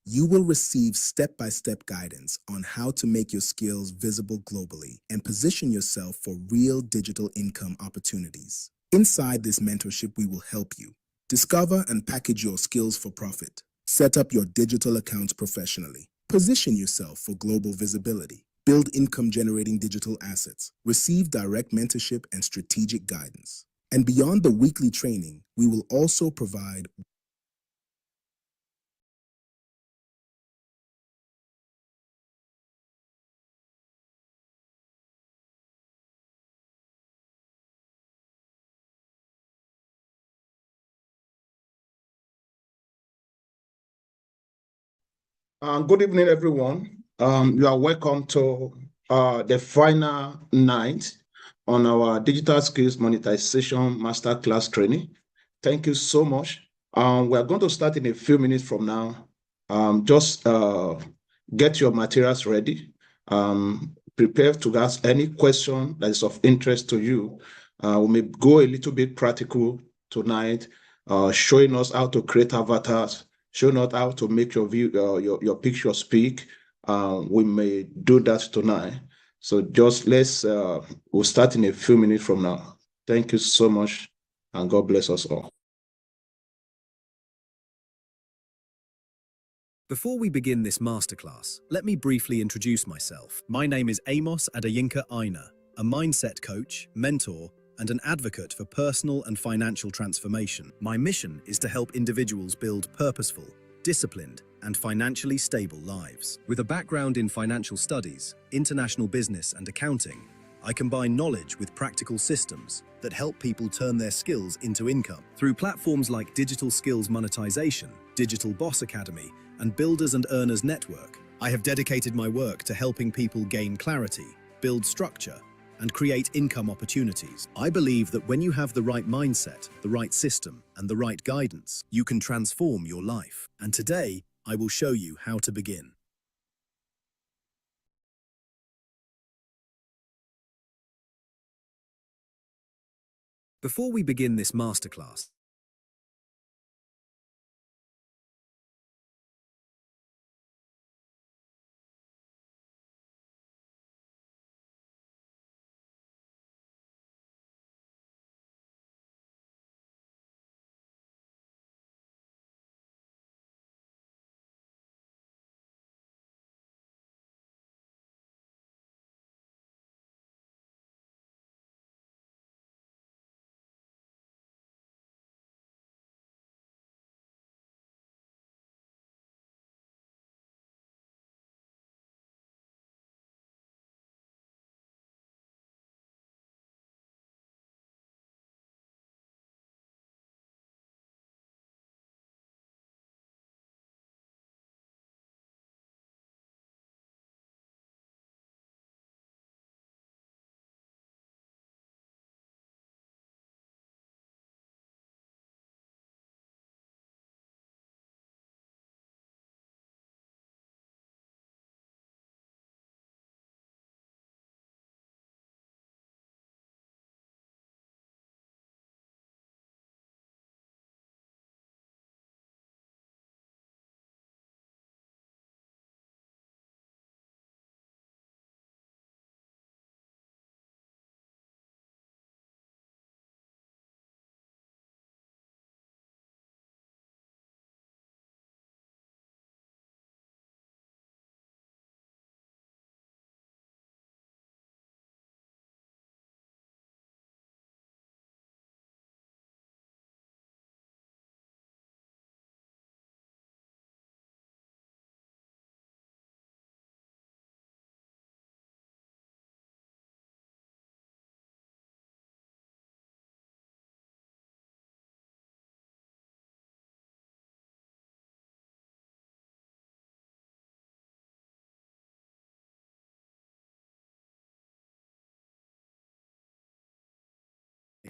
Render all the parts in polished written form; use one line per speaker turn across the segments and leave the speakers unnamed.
You will receive step-by-step guidance on how to make your skills visible globally and position yourself for real digital income opportunities. Inside this mentorship, we will help you discover and package your skills for profit, set up your digital accounts professionally, position yourself for global visibility, build income-generating digital assets, receive direct mentorship and strategic guidance. And beyond the weekly training, we will also provide
Good evening, everyone. You are welcome to the final night on our digital skills monetization masterclass training. Thank you so much. We are going to start in a few minutes from now. Just get your materials ready. Prepare to ask any question that is of interest to you. We may go a little bit practical tonight, showing us how to create avatars, showing us how to make your your picture speak. We may do that tonight. So just we'll start in a few minutes from now. Thank you so much, and God bless us all.
Before we begin this masterclass, let me briefly introduce myself. My name is Amos Adeyinka Aina, a mindset coach, mentor, and an advocate for personal and financial transformation. My mission is to help individuals build purposeful, disciplined, and financially stable lives. With a background in financial studies, international business, and accounting, I combine knowledge with practical systems that help people turn their skills into income. Through platforms like Digital Skills Monetization, Digital Boss Academy, and Builders and Earners Network, I have dedicated my work to helping people gain clarity, build structure, and create income opportunities. I believe that when you have the right mindset, the right system, and the right guidance, you can transform your life. And today, I will show you how to begin. Before we begin this masterclass,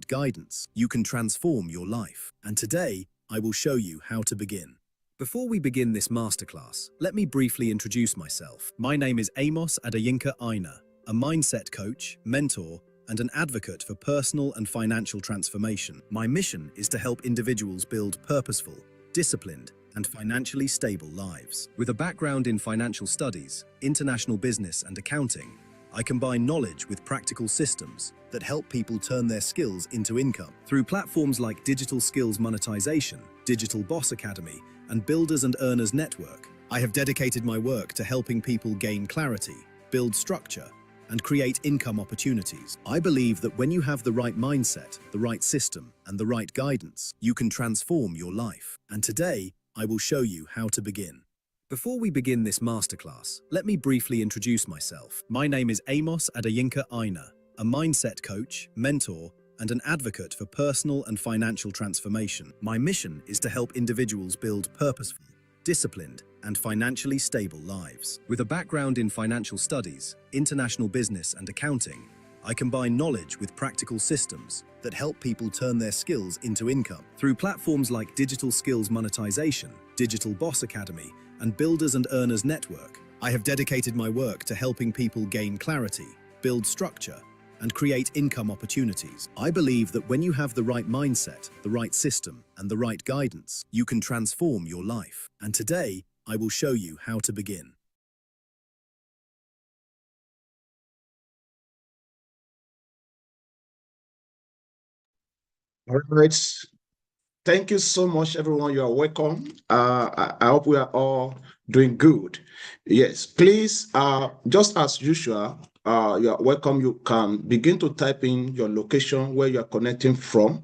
guidance, you can transform your life. And today, I will show you how to begin. Before we begin this masterclass, let me briefly introduce myself. My name is Amos Adeyinka Aina, a mindset coach, mentor, and an advocate for personal and financial transformation. My mission is to help individuals build purposeful, disciplined, and financially stable lives. With a background in financial studies, international business and accounting, I combine knowledge with practical systems that help people turn their skills into income. Through platforms like Digital Skills Monetization, Digital Boss Academy, and Builders and Earners Network, I have dedicated my work to helping people gain clarity, build structure, and create income opportunities. I believe that when you have the right mindset, the right system, and the right guidance, you can transform your life. And today, I will show you how to begin. Before we begin this masterclass, let me briefly introduce myself. My name is Amos Adeyinka Aina, a mindset coach, mentor, and an advocate for personal and financial transformation. My mission is to help individuals build purposeful, disciplined, and financially stable lives. With a background in financial studies, international business and accounting, I combine knowledge with practical systems that help people turn their skills into income. Through platforms like Digital Skills Monetization, Digital Boss Academy, and Builders and Earners Network, I have dedicated my work to helping people gain clarity, build structure, and create income opportunities. I believe that when you have the right mindset, the right system, and the right guidance, you can transform your life. And today, I will show you how to begin.
All right. Thank you so much, everyone. You are welcome. I hope we are all doing good. Yes, please, just as usual, you are welcome. You can begin to type in your location where you are connecting from,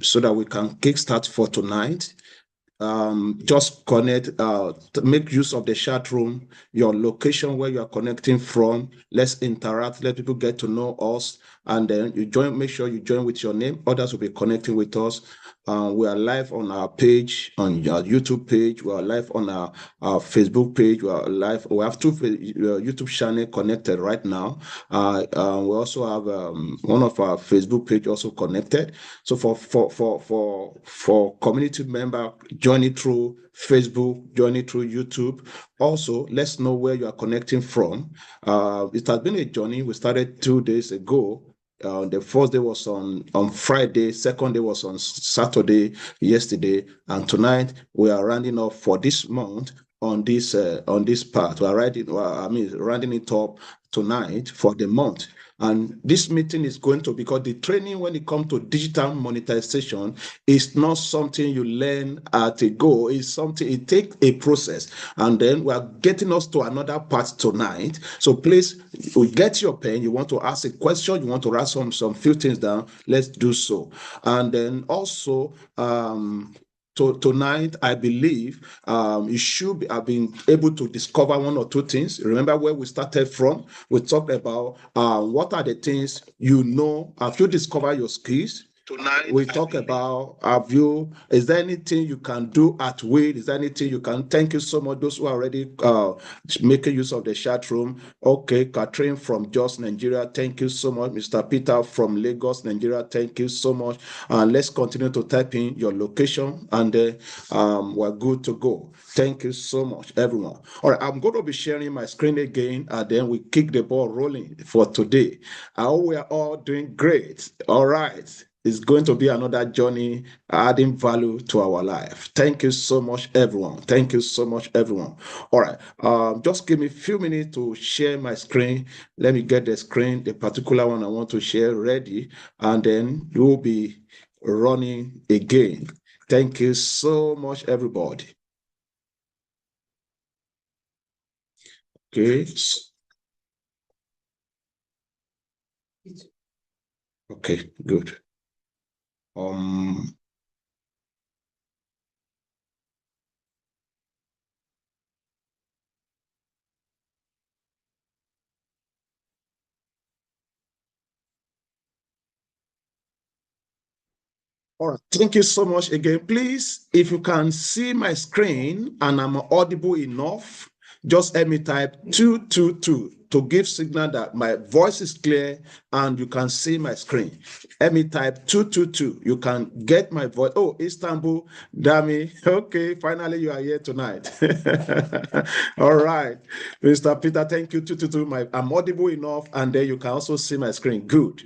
so that we can kickstart for tonight. Just connect, make use of the chat room, your location where you are connecting from. Let's interact, let people get to know us, and then you join. Make sure you join with your name. Others will be connecting with us. We are live on our page, on our YouTube page. We are live on our Facebook page. We are live. We have two YouTube channels connected right now. We also have one of our Facebook page also connected. So for community member, join it through Facebook, join it through YouTube. Also, let's know where you are connecting from. It has been a journey. We started 2 days ago. The first day was on Friday, second day was on Saturday, yesterday, and tonight we are rounding up for this month on this part. We are rounding it up tonight for the month. And this meeting is going to, because the training when it comes to digital monetization is not something you learn at a go. It's something, it takes a process. And then we are getting us to another part tonight. So please, you get your pen, you want to ask a question, you want to write some few things down, let's do so. And then also, tonight, I believe you should have been able to discover one or two things. Remember where we started from? We talked about what are the things you know. Have you discovered your skills? Tonight, we talk about, is there anything you can do at will? Is there anything you can? Thank you so much. Those who are already making use of the chat room. Okay, Catherine from Jos, Nigeria. Thank you so much. Mr. Peter from Lagos, Nigeria. Thank you so much. And let's continue to type in your location, and we're good to go. Thank you so much, everyone. All right, I'm going to be sharing my screen again, and then we kick the ball rolling for today. I hope we are all doing great. All right. It's going to be another journey adding value to our life. Thank you so much, everyone. Thank you so much, everyone. All right. Just give me a few minutes to share my screen. Let me get the screen, the particular one I want to share, ready, and then you will be running again. Thank you so much, everybody. Okay. Okay, good. All right, thank you so much again. Please, if you can see my screen and I'm audible enough, just let me type 222. to give signal that my voice is clear and you can see my screen. Let me type 222. You can get my voice. Oh, Istanbul, Dami. Okay, finally you are here tonight. All right. Mr. Peter, thank you. 222. I'm audible enough, and then you can also see my screen. Good.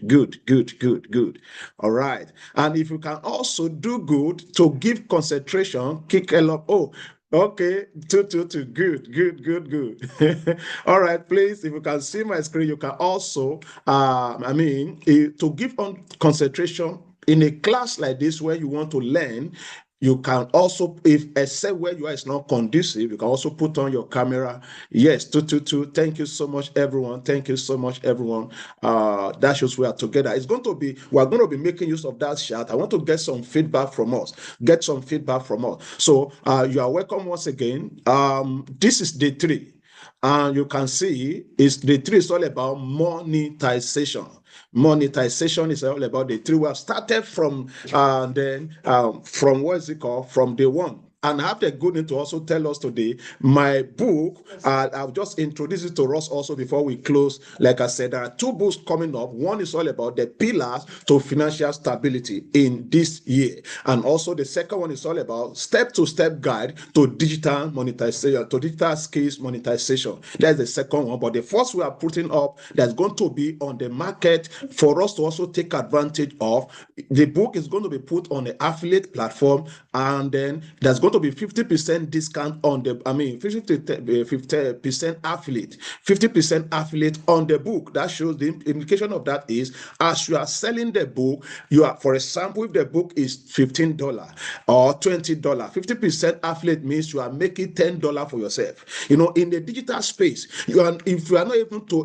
All right. And if you can also do good to give concentration, kick up. Oh, okay, 222. Good. All right, please, if you can see my screen, you can also, to give on concentration in a class like this where you want to learn. You can also, if except where you are is not conducive, you can also put on your camera. Yes, 222. Thank you so much, everyone. Thank you so much, everyone. That shows we are together. We're going to be making use of that chat. I want to get some feedback from us. So you are welcome once again. This is day 3. And you can see day 3 is all about monetization. Monetization is all about the 3. We have started from from day 1. And I have the good news to also tell us today, my book, I'll just introduce it to us also before we close. Like I said, there are 2 books coming up. One is all about the pillars to financial stability in this year. And also the second one is all about step-to-step guide to digital monetization, to digital skills monetization. That's the second one. But the first we are putting up that's going to be on the market for us to also take advantage of. The book is going to be put on the affiliate platform, and then there's going to be 50% discount on the, 50% affiliate, 50% affiliate on the book. That shows the implication of that is, as you are selling the book, you are, for example, if the book is $15 or $20, 50% affiliate means you are making $10 for yourself. You know, in the digital space, if you are not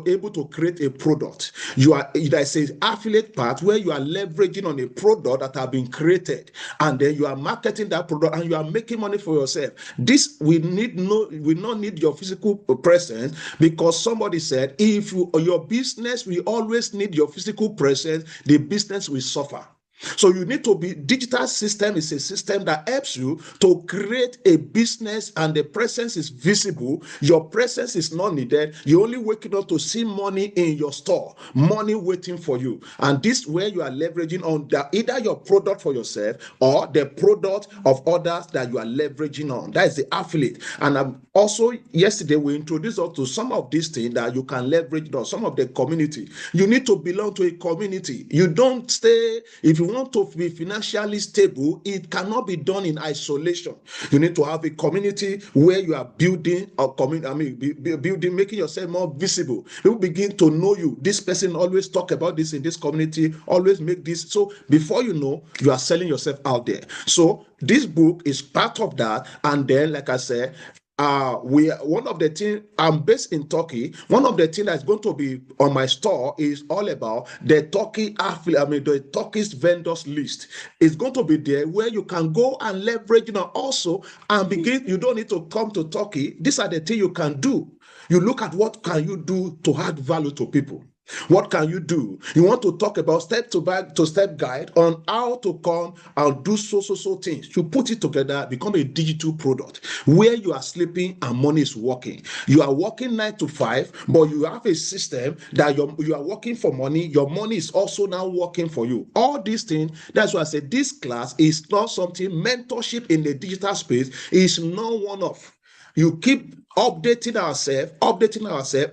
able to create a product, there's an affiliate part where you are leveraging on a product that have been created, and then you are marketing that product and you are making money for yourself. This we not need your physical presence, because somebody said if your business will always need your physical presence, the business will suffer. So you need to be, digital system is a system that helps you to create a business, and the presence is visible. Your presence is not needed. You're only waking up to see money in your store, money waiting for you. And this where you are leveraging on either your product for yourself or the product of others that you are leveraging on. That is the affiliate. And also yesterday we introduced us to some of these things that you can leverage on, some of the community. You need to belong to a community. You don't stay, if you want to be financially stable, it cannot be done in isolation. You need to have a community where you are building a community, building, making yourself more visible. People begin to know you. This person always talk about this in this community, always make this. So before you know, you are selling yourself out there. So this book is part of that. And then, like I said, one of the things, I'm based in Turkey. One of the things that's going to be on my store is all about the Turkey the Turkish vendors list. It's going to be there where you can go and leverage, also, and begin. You don't need to come to Turkey. These are the things you can do. You look at what can you do to add value to people. What can you do? You want to talk about step-to-step guide on how to come and do so things. You put it together, become a digital product where you are sleeping and money is working. You are working 9 to 5, but you have a system that you are working for money. Your money is also now working for you. All these things, that's why I said this class is not something, mentorship in the digital space is not one-off. You keep updating ourselves.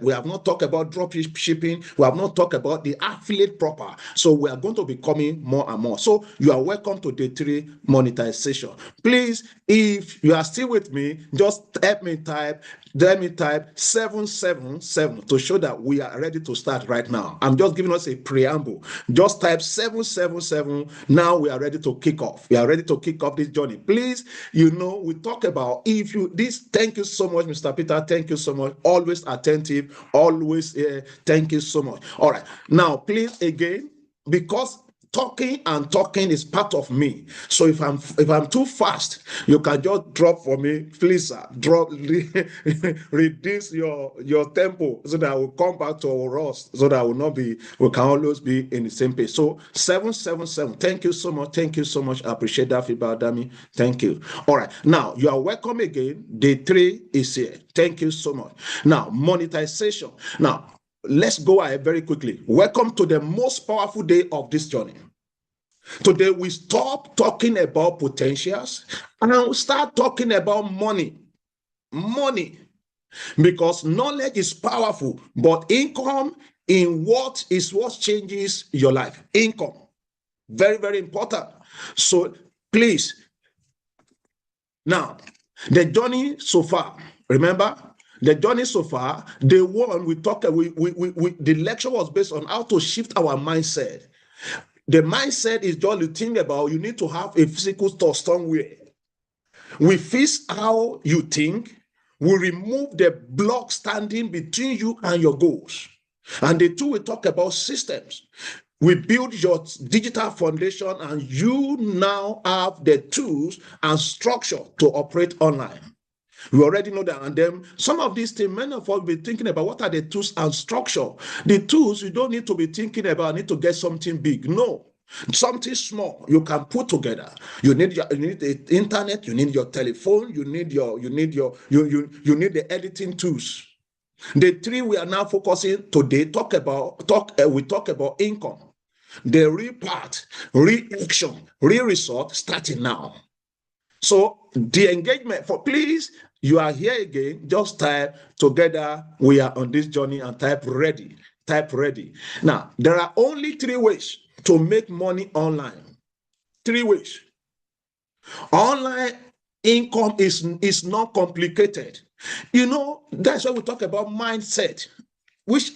We have not talked about drop shipping. We have not talked about the affiliate proper. So we are going to be coming more and more. So you are welcome to day 3 monetization. Please, if you are still with me, just help me type 777 to show that we are ready to start right now. I'm just giving us a preamble. Just type 777. Now we are ready to kick off. We are ready to kick off this journey. Please, we talk about thank you so much, Mr. Peter. Thank you so much. Always attentive. Always thank you so much. All right. Now, please, again, because talking is part of me. So if I'm too fast, you can just drop for me, please, sir. Reduce your tempo so that I will come back to us, so that we can always be in the same pace. So 777. Thank you so much. Thank you so much. I appreciate that feedback, Dami. Thank you. All right. Now you are welcome again. Day 3 is here. Thank you so much. Now, monetization. Now, let's go ahead very quickly. Welcome to the most powerful day of this journey. Today, we stop talking about potentials and start talking about money. Money. Because knowledge is powerful, but income in what changes your life. Income. Very, very important. So please, now, the journey so far, remember, the journey so far, the one we talked, the lecture was based on how to shift our mindset. The mindset is just to think about, you need to have a physical store somewhere. We fix how you think. We remove the block standing between you and your goals. And the two, we talk about systems. We build your digital foundation, and you now have the tools and structure to operate online. We already know that. And then some of these things, many of us will be thinking about what are the tools and structure. The tools, you don't need to be thinking about, I need to get something big. No. Something small you can put together. You need the internet, you need your telephone, you need the editing tools. The three we are now focusing today we talk about income. The real part, real action, real result starting now. So the engagement for, please, you are here again, just type together we are on this journey and type ready. Type ready. Now, there are only 3 ways to make money online. 3 ways. Online income is not complicated. You know, that's why we talk about mindset, which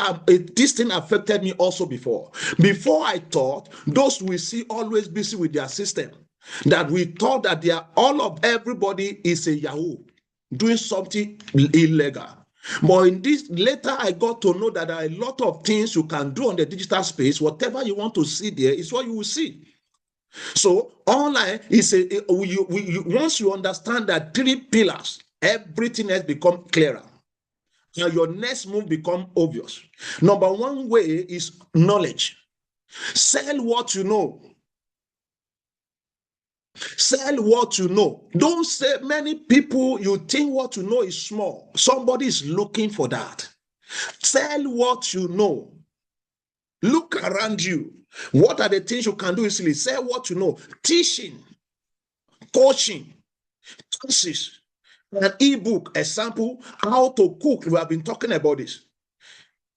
this thing affected me also before. Before, I thought those we see always busy with their system, that we thought that everybody is a Yahoo doing something illegal. But in this later, I got to know that there are a lot of things you can do on the digital space. Whatever you want to see there is what you will see. So online is once you understand that 3 pillars, everything else become clearer. Now your next move become obvious. Number 1 way is knowledge. Sell what you know. Sell what you know. Don't say, many people, you think what you know is small. Somebody is looking for that. Sell what you know. Look around you. What are the things you can do easily? Sell what you know. Teaching, coaching, courses, an ebook, example, how to cook. We have been talking about this.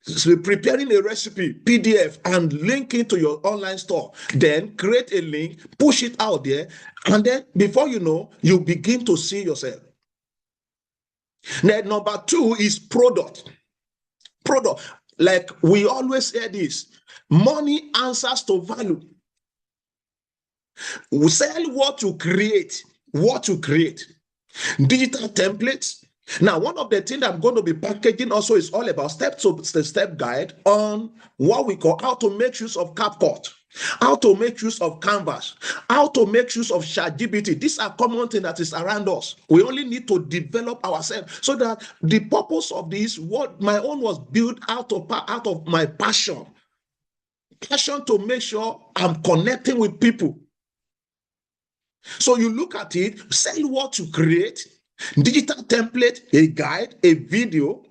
So preparing a recipe, PDF, and link it to your online store. Then create a link, push it out there, and then before you know, you begin to see yourself. Then number 2 is product. Product. Like we always hear this, money answers to value. We sell what you create. What you create. Digital templates. Now, one of the things I'm going to be packaging also is all about step-to-step guide on what we call how to make use of CapCut, how to make use of Canvas, how to make use of ChatGPT. These are common things that is around us. We only need to develop ourselves, so that the purpose of this, what my own was built out of my passion to make sure I'm connecting with people. So you look at it, sell what you create. Digital template, a guide, a video.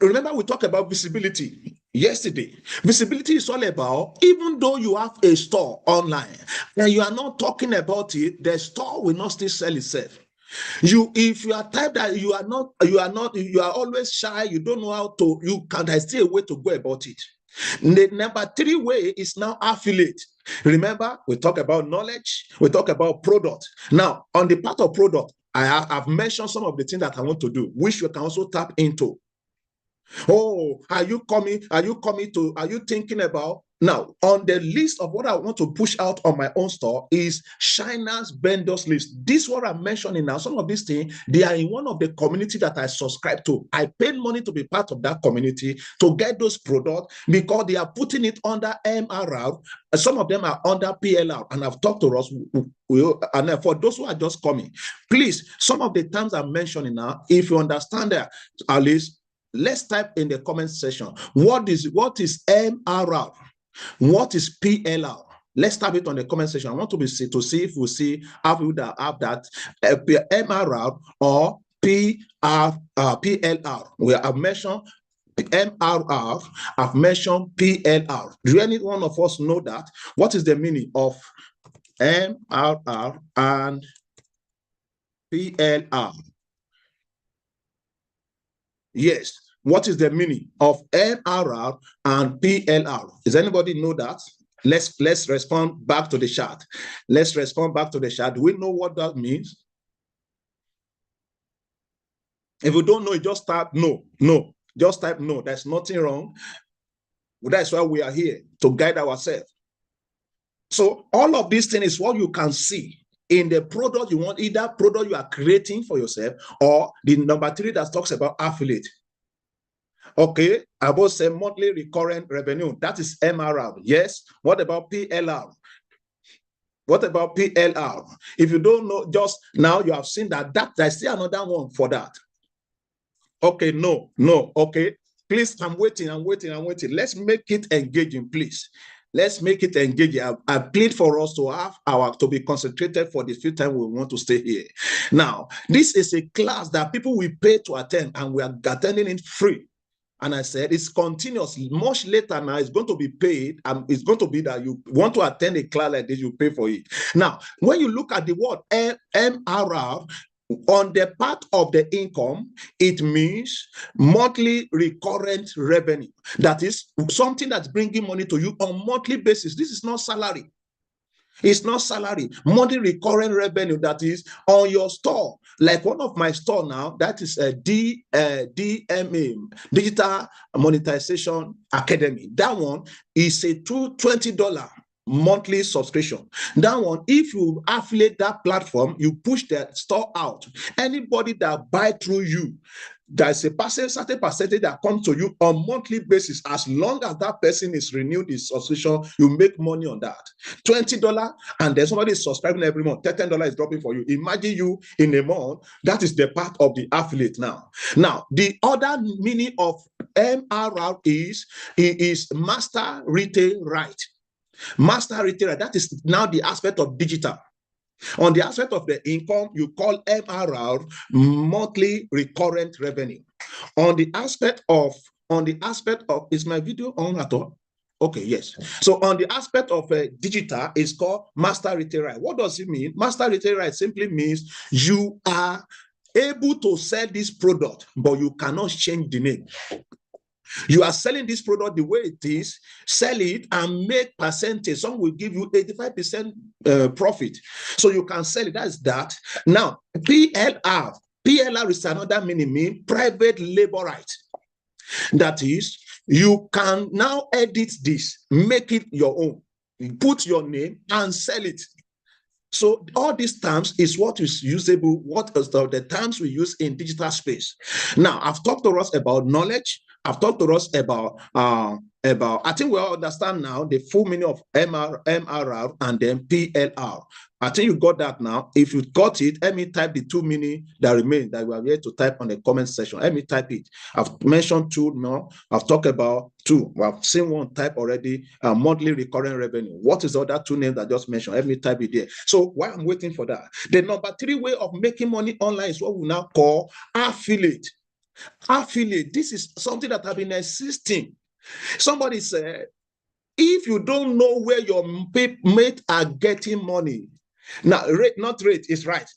Remember, we talked about visibility yesterday. Visibility is all about, even though you have a store online and you are not talking about it, the store will not still sell itself. If you are type that you are always shy, you don't know how to, there's still a way to go about it. The number 3 way is now affiliate. Remember, we talk about knowledge, we talk about product. Now, on the part of product, I've mentioned some of the things that I want to do, which you can also tap into. Oh, are you thinking about? Now, on the list of what I want to push out on my own store is China's vendors list. This is what I'm mentioning now. Some of these things, they are in one of the community that I subscribe to. I paid money to be part of that community to get those products because they are putting it under MRR. Some of them are under PLR, and I've talked to us. And for those who are just coming, please, some of the terms I'm mentioning now, if you understand that, at least, let's type in the comment section. What is MRR? What is PLR? Let's type it on the comment section. I want to see if we see how we have that MRR or PLR. We have mentioned MRR, I've mentioned PLR. Do any one of us know that? What is the meaning of MRR and PLR? Yes. What is the meaning of MRR and PLR? Does anybody know that? Let's respond back to the chat. Let's respond back to the chat. Do we know what that means? If you don't know, you just type no. No. Just type no. There's nothing wrong. That's why we are here, to guide ourselves. So all of these things is what you can see in the product you want, either product you are creating for yourself or the number 3 that talks about affiliate. Okay, I will say monthly recurrent revenue. That is MRR. Yes. What about PLR? What about PLR? If you don't know, just now you have seen that there's still another one for that. Okay, no. Okay, please, I'm waiting. Let's make it engaging, please. Let's make it engaging. I plead for us to be concentrated for the few time we want to stay here. Now, this is a class that people will pay to attend, and we are attending it free. And I said, it's continuous. Much later now, it's going to be paid. It's going to be that you want to attend a class like this, you pay for it. Now, when you look at the word MRR, on the part of the income, it means monthly recurrent revenue. That is something that's bringing money to you on monthly basis. This is not salary. It's not salary. Monthly recurrent revenue, that is on your store. Like one of my store now, that is a DMA, Digital Monetization Academy. That one is a $20 monthly subscription. That one, if you affiliate that platform, you push that store out. Anybody that buy through you, there's a certain percentage that comes to you on monthly basis. As long as that person is renewed his subscription, you make money on that. $20, and then somebody is subscribing every month. $10 is dropping for you. Imagine you in a month. That is the part of the affiliate now. Now, the other meaning of MRR is master retail right. Master retail right. That is now the aspect of digital. On the aspect of the income, you call MRR monthly recurrent revenue. On the aspect of, is my video on at all? Okay, yes. So on the aspect of digital, it's called master retail right. What does it mean? Master retail right simply means you are able to sell this product, but you cannot change the name. You are selling this product the way it is, sell it and make percentage. Some will give you 85% profit. So you can sell it. That's that. Now, PLR is another meaning, private labor right. That is, you can now edit this, make it your own, put your name and sell it. So all these terms is what is usable, what is the terms we use in digital space. Now, I've talked to us about knowledge. I've talked to us about, I think we all understand now the full meaning of MRR and then PLR. I think you got that now. If you got it, let me type the 2 meaning that remain that we are here to type on the comment section. Let me type it. I've mentioned 2 now. I've talked about 2. We have seen 1 type already, monthly recurring revenue. What is the other 2 names I just mentioned? Let me type it there. So while I'm waiting for that, the number 3 way of making money online is what we now call affiliate. Affiliate, this is something that has been existing. Somebody said, if you don't know where your mates are getting money, now rate is right.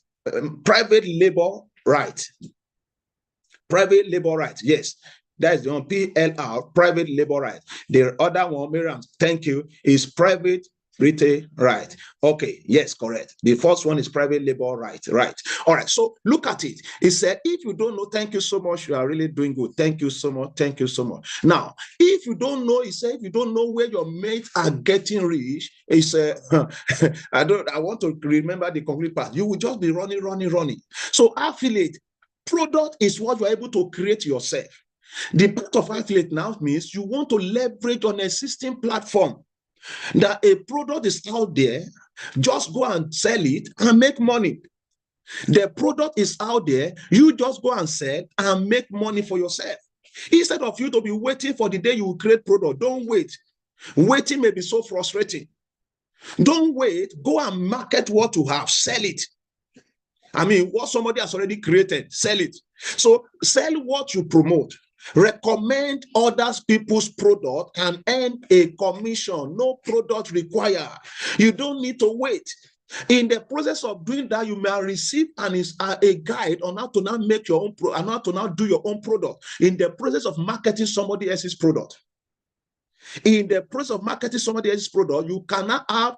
Private labor right. Private labor right. Yes, that is the one. PLR, private labor right. The other one, Miriam, thank you, is private retail right. Okay, yes, correct. The first one is private labor right. All right, so look at it. It said, if you don't know, thank you so much. You are really doing good. Thank you so much. Thank you so much. Now, if you don't know, it said, if you don't know where your mates are getting rich, it said, I want to remember the complete part. You will just be running. So affiliate product is what you're able to create yourself. The part of affiliate now means you want to leverage on an existing platform. That a product is out there, just go and sell it and make money. The product is out there, you just go and sell and make money for yourself. Instead of you to be waiting for the day you will create product, don't wait. Waiting may be so frustrating. Don't wait, go and market what you have, sell it. I mean, what somebody has already created, sell it. So sell what you promote. Recommend other people's product and earn a commission. No product required. You don't need to wait. In the process of doing that, you may receive a guide on how to now make your own and how to now do your own product. In the process of marketing somebody else's product. In the process of marketing somebody else's product, you cannot have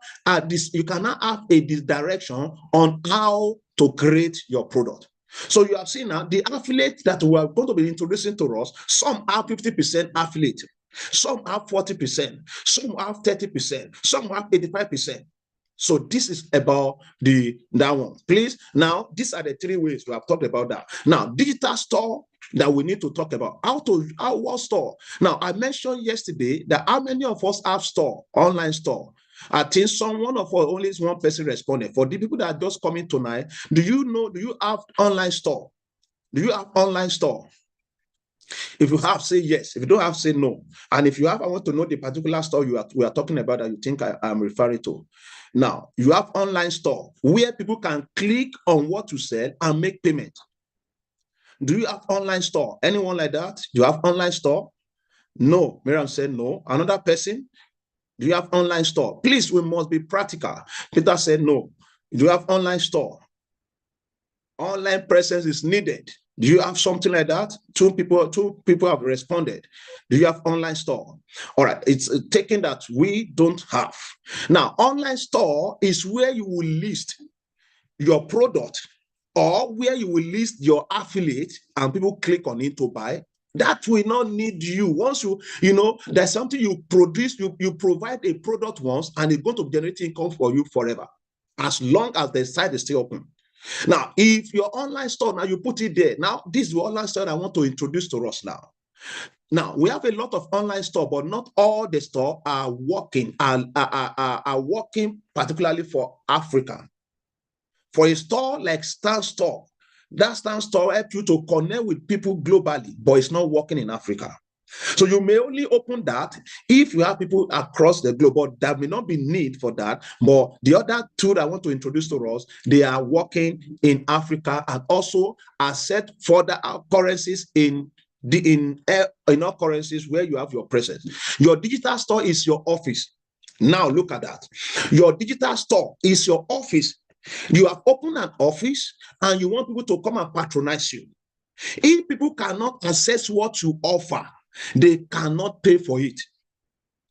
a direction on how to create your product. So you have seen now the affiliate that we are going to be introducing to us. Some have 50% affiliate, some have 40%, some have 30%, some have 85%. So this is about that one. Please, now these are the three ways we have talked about that. Now, digital store that we need to talk about. What store? Now, I mentioned yesterday that how many of us have store, online store? I think one of us, only one person responded. For the people that are just coming tonight, do you have online store? Do you have online store? If you have, say yes. If you don't have, say no. And if you have, I want to know the particular store we are talking about that you think I am referring to. Now, you have online store where people can click on what to sell and make payment. Do you have online store? Anyone like that? Do you have online store? No. Miriam said no. Another person? Do you have online store? Please, we must be practical. Peter said no. Do you have online store? Online presence is needed. Do you have something like that? Two people have responded. Do you have online store? All right, it's taken that we don't have. Now, online store is where you will list your product or where you will list your affiliate and people click on it to buy. That will not need you. Once there's something you produce, you provide a product once and it's going to generate income for you forever, as long as the site is still open. Now, if your online store, now you put it there. Now, this is the online store I want to introduce to us now. Now, we have a lot of online store, but not all the stores are working, are working particularly for Africa. For a store like Stan Store, that Stan Store helps you to connect with people globally, but it's not working in Africa. So you may only open that if you have people across the globe, but there may not be need for that. But the other two that I want to introduce to us, they are working in Africa and also accept further currencies in all currencies where you have your presence. Your digital store is your office. Now look at that. Your digital store is your office. You have opened an office and you want people to come and patronize you. If people cannot access what you offer, they cannot pay for it.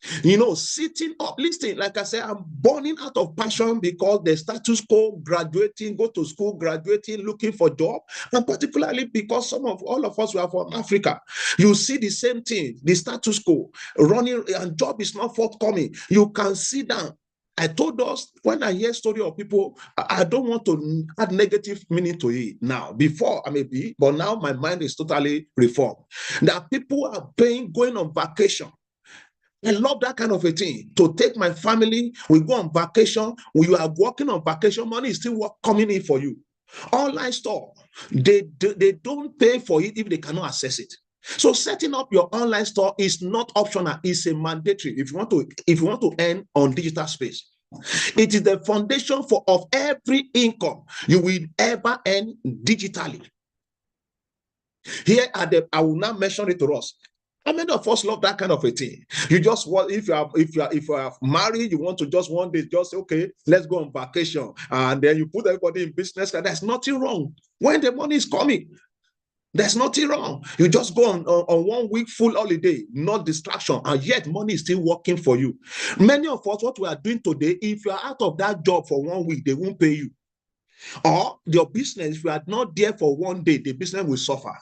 Sitting up, listening, like I said, I'm burning out of passion because the status quo, graduating, go to school, graduating, looking for job, and particularly because all of us were from Africa. You see the same thing, the status quo, running and job is not forthcoming. You can sit down. I told us when I hear story of people, I don't want to add negative meaning to it now. Before I may be, but now my mind is totally reformed. That people are going on vacation. I love that kind of a thing. To take my family, we go on vacation. We are working on vacation. Money is still coming in for you. Online store, they don't pay for it if they cannot access it. So setting up your online store is not optional, it's a mandatory if you want to earn on digital space. It is the foundation of every income you will ever earn digitally. Here I will now mention it to us. How many of us love that kind of a thing? You just want, if you are married, you want to just one day just say, okay, let's go on vacation, and then you put everybody in business. There's nothing wrong when the money is coming. There's nothing wrong. You just go on 1 week full holiday, not distraction, and yet money is still working for you. Many of us, what we are doing today, if you are out of that job for 1 week, they won't pay you. Or your business, if you are not there for 1 day, the business will suffer.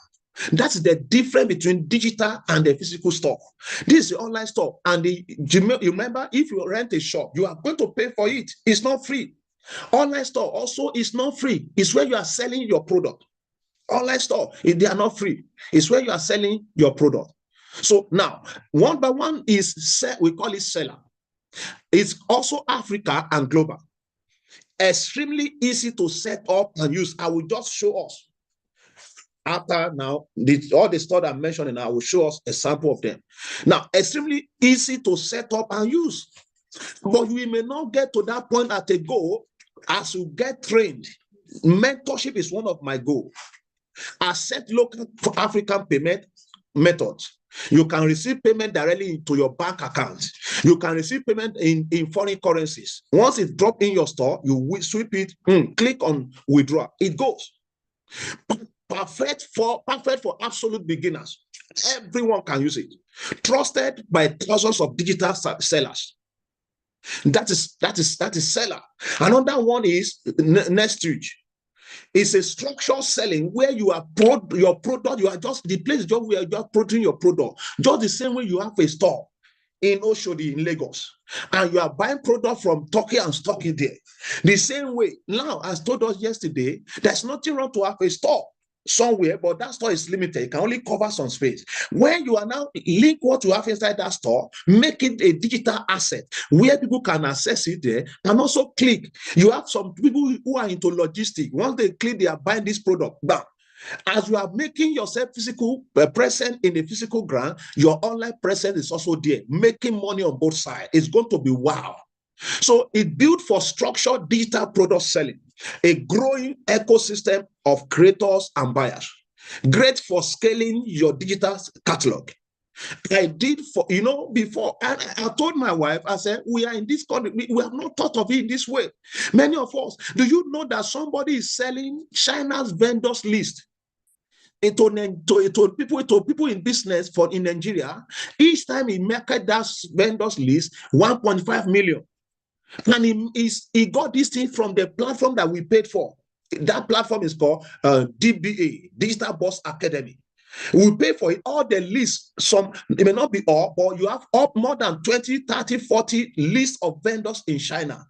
That's the difference between digital and the physical store. This is the online store. And you remember, if you rent a shop, you are going to pay for it. It's not free. Online store also is not free. It's where you are selling your product. Online store, they are not free. It's where you are selling your product. So now, one by one is, we call it seller. It's also Africa and global. Extremely easy to set up and use. I will just show us. After now, all the stuff I'm mentioning, I will show us a sample of them. Now, extremely easy to set up and use. But we may not get to that point at a go as you get trained. Mentorship is one of my goals. Accept local African payment, methods. You can receive payment directly into your bank account. You can receive payment in foreign currencies. Once it's dropped in your store, you sweep it, click on withdraw. It goes. Perfect for absolute beginners. Everyone can use it. Trusted by thousands of digital sellers. That is seller. Another one is Nextage. It's a structured selling where you are your product. You are just the place where you are producing your product. Just the same way you have a store in Oshodi in Lagos, and you are buying product from Turkey and stocking there. The same way now, as told us yesterday, there's nothing wrong to have a store somewhere, but that store is limited. It can only cover some space. When you are now link what you have inside that store, make it a digital asset where people can access it there and also click. You have some people who are into logistics. Once they click, they are buying this product. Bam. As you are making yourself physical present in the physical ground, your online presence is also there, making money on both sides. It's going to be wow. So it built for structured digital product selling, a growing ecosystem of creators and buyers. Great for scaling your digital catalog. I did for, before, and I told my wife, I said, we are in this country, we have not thought of it in this way. Many of us, do you know that somebody is selling China's vendors list to people in business in Nigeria? Each time he market that vendors list, 1.5 million. And he got this thing from the platform that we paid for. That platform is called DBA, Digital Boss Academy. We pay for it, all the lists. It may not be all, but you have up more than 20, 30, 40 lists of vendors in China.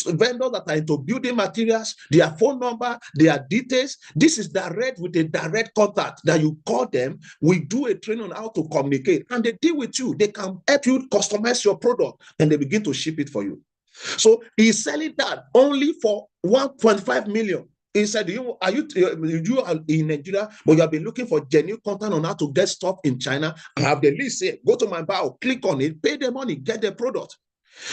Vendors that are into building materials, their phone number, their details. This is direct with a direct contact that you call them. We do a training on how to communicate, and they deal with you. They can help you customize your product, and they begin to ship it for you. So he's selling that only for 1.5 million. He said, you are in Nigeria, but you have been looking for genuine content on how to get stuff in China. I have the list here. Go to my bio, click on it, pay the money, get the product.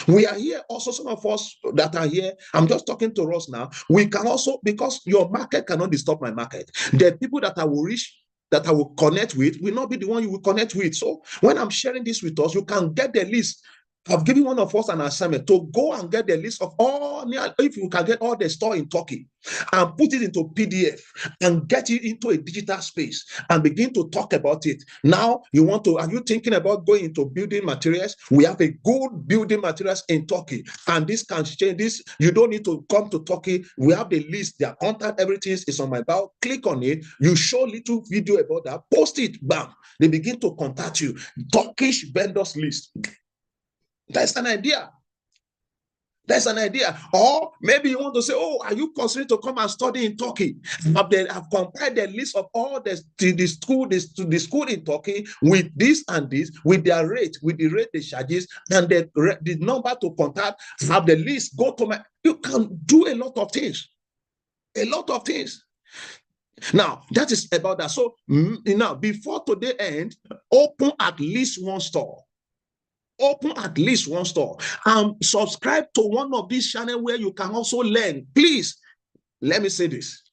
We are here also, some of us that are here, I'm just talking to us now. We can also, because your market cannot disturb my market. The people that I will reach, that I will connect with, will not be the one you will connect with. So when I'm sharing this with us, you can get the list. I've given one of us an assignment to go and get the list of all, if you can get all the store in Turkey and put it into PDF and get it into a digital space and begin to talk about it. Now are you thinking about going into building materials? We have a good building materials in Turkey, and this can change this. You don't need to come to Turkey. We have the list, their contact, everything is on my bio. Click on it. You show little video about that, post it, bam. They begin to contact you. Turkish vendors list. That's an idea. That's an idea. Or maybe you want to say, oh, are you considering to come and study in Turkey? I've compared the list of all the school in Turkey with this and this, with their rate, with the rate they charges, and the number to contact, have the list, go to you can do a lot of things. A lot of things. Now, that is about that. So now, before today end, open at least one store. Open at least one store and subscribe to one of these channels where you can also learn. Please, let me say this.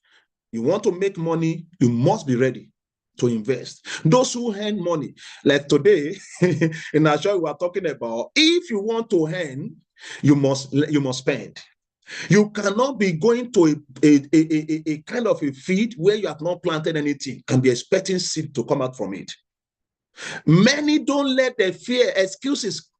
You want to make money, you must be ready to invest. Those who earn money, like today, in our show, we are talking about, if you want to earn, you must spend. You cannot be going to a kind of a field where you have not planted anything and be expecting seed to come out from it. Many don't let their fear, excuses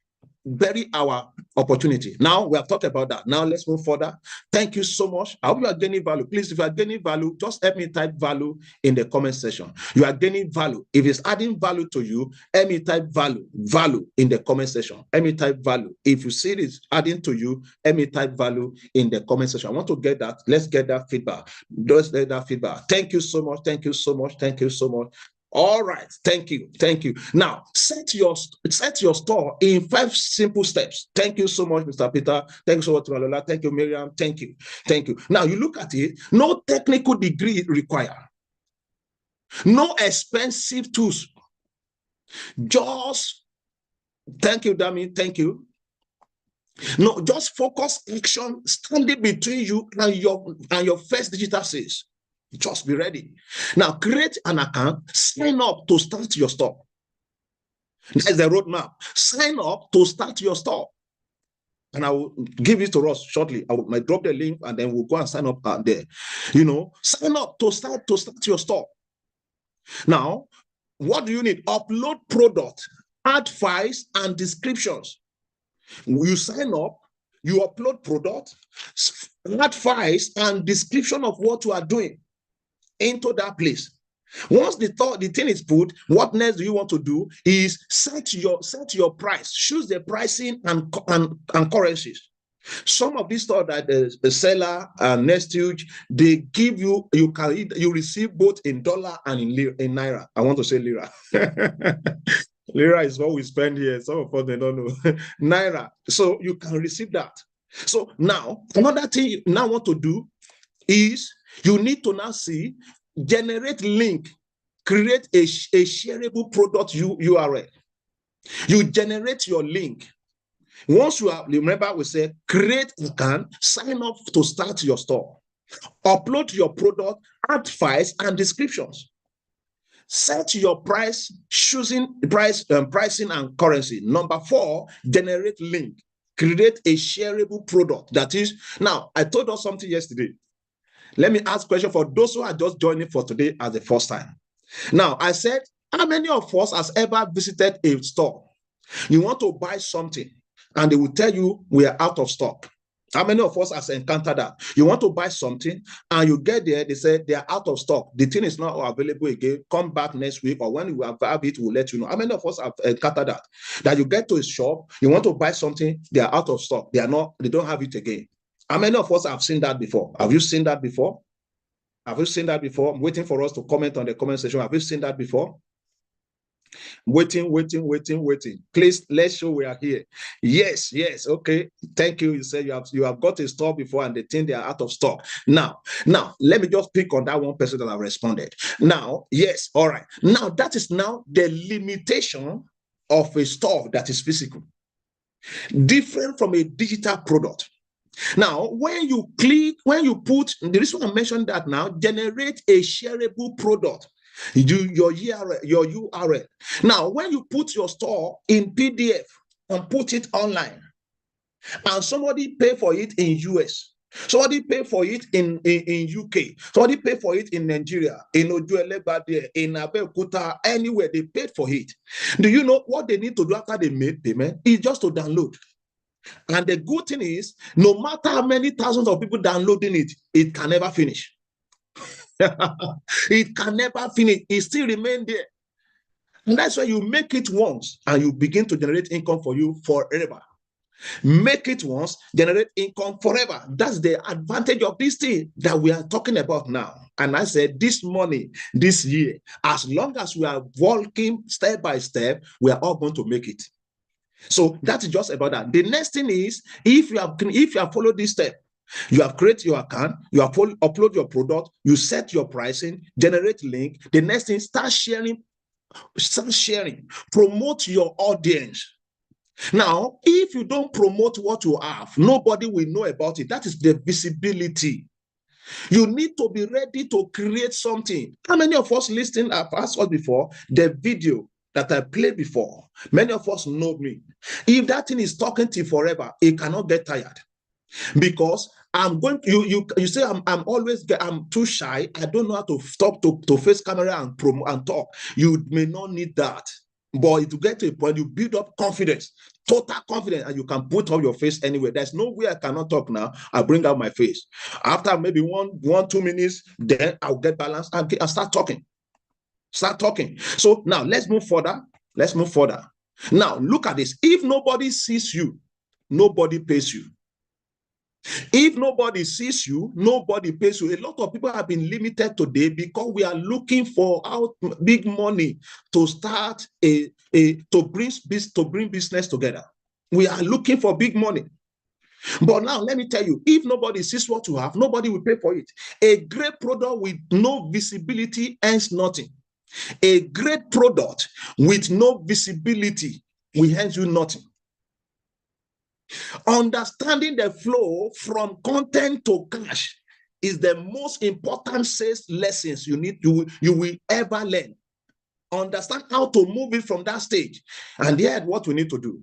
bury our opportunity. Now we have talked about that. Now let's move further. Thank you so much. I hope you are gaining value. Please, if you are gaining value, just help me type value in the comment section. You are gaining value. If it's adding value to you, help me type value in the comment section. Help me type value. If you see it adding to you, help me type value in the comment section. I want to get that. Let's get that feedback. Let's get that feedback. Thank you so much. Thank you so much. Thank you so much. All right, thank you. Now set your store in 5 simple steps. Thank you so much, Mr. Peter. Thank you so much, Malola. Thank you, Miriam. Thank you. Now you look at it. No technical degree required. No expensive tools. Just thank you, Dami. Thank you. No, just focus action standing between you and your first digital sales. Just be ready. Now, create an account, sign up to start your store. That's the roadmap. Sign up to start your store. And I will give it to us shortly. I might drop the link and then we'll go and sign up there. Sign up to start your store. Now, what do you need? Upload product, add files and descriptions. You sign up, you upload product, add files and description of what you are doing into that place. Once the thing is put, what next do you want to do is set your price, choose the pricing and currencies. Some of these stores that the seller and Nextage, they give you receive both in dollar and in naira. I want to say lira. Lira is what we spend here. Some of us, they don't know. Naira. So you can receive that. So now, another thing you now want to do is you need to now generate link, create a shareable product URL. You generate your link. Once you remember, we said create account, sign up to start your store, upload your product, add files and descriptions. Set your price, choosing pricing and currency. Number 4, generate link, create a shareable product. That is, now I told us something yesterday. Let me ask a question for those who are just joining for today as the first time. Now, I said, how many of us has ever visited a store? You want to buy something, and they will tell you we are out of stock. How many of us has encountered that? You want to buy something, and you get there, they say they are out of stock. The thing is not available again. Come back next week, or when we have it, we'll let you know. How many of us have encountered that? That you get to a shop, you want to buy something, they are out of stock. They don't have it again. How many of us have seen that before? Have you seen that before? Have you seen that before? I'm waiting for us to comment on the comment section. Have you seen that before? Waiting. Please, let's show we are here. Yes. Okay. Thank you. You said you have got a store before and they think they are out of stock. Now, let me just pick on that one person that I responded. Now, yes. All right. Now, that is now the limitation of a store that is physical. Different from a digital product. Now, when you put, the reason I mentioned that now, generate a shareable product, your URL. Now, when you put your store in PDF and put it online, and somebody pay for it in US, somebody pay for it in UK, somebody pay for it in Nigeria, in Ojuelegba, in Abeokuta, anywhere they paid for it. Do you know what they need to do after they made payment? Is just to download. And the good thing is, no matter how many thousands of people downloading it, it can never finish. It can never finish. It still remains there. And that's why you make it once and you begin to generate income for you forever. Make it once, generate income forever. That's the advantage of this thing that we are talking about now. And I said, this money, this year, as long as we are walking step by step, we are all going to make it. So that's just about that. The next thing is, if you have followed this step, you have created your account, you have upload your product, you set your pricing, generate link. The next thing, start sharing, promote your audience. Now, if you don't promote what you have, nobody will know about it. That is the visibility. You need to be ready to create something. How many of us listening have asked us before the video that I played before? Many of us know me. If that thing is talking to you forever, it cannot get tired. Because I'm going to, you say I'm too shy. I don't know how to stop to face camera and promote and talk. You may not need that. But to get to a point, you build up confidence, total confidence, and you can put up your face anywhere. There's no way I cannot talk now. I'll bring out my face. After maybe 1-2 minutes, then I'll get balanced and start talking. Start talking. So now let's move further. Now look at this. If nobody sees you, nobody pays you. If nobody sees you, nobody pays you. A lot of people have been limited today because we are looking for big money to start to bring business together. We are looking for big money. But now let me tell you, if nobody sees what you have, nobody will pay for it. A great product with no visibility earns nothing. A great product with no visibility will earn you nothing. Understanding the flow from content to cash is the most important sales lessons you will ever learn. understand how to move it from that stage. And here, what we need to do.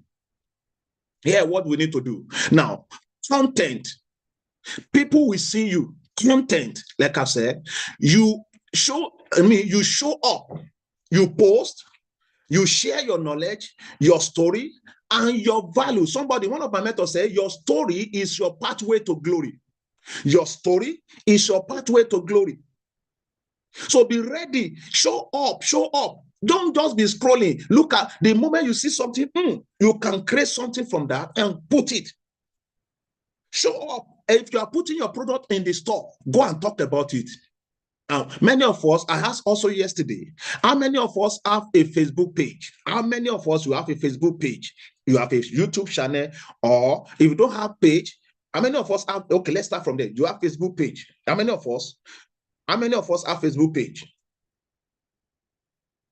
Here, what we need to do. Now, content. People will see you. Content, like I said, you show up, you post, you share your knowledge, your story, and your value. One of my mentors said, your story is your pathway to glory. Your story is your pathway to glory. So be ready. Show up. Don't just be scrolling. Look at the moment you see something, you can create something from that and put it. Show up. If you are putting your product in the store, go and talk about it. Many of us, I asked also yesterday, how many of us have a Facebook page? How many of us will have a Facebook page? You have a YouTube channel, or if you don't have page, how many of us have, okay, let's start from there. You have Facebook page. How many of us have Facebook page?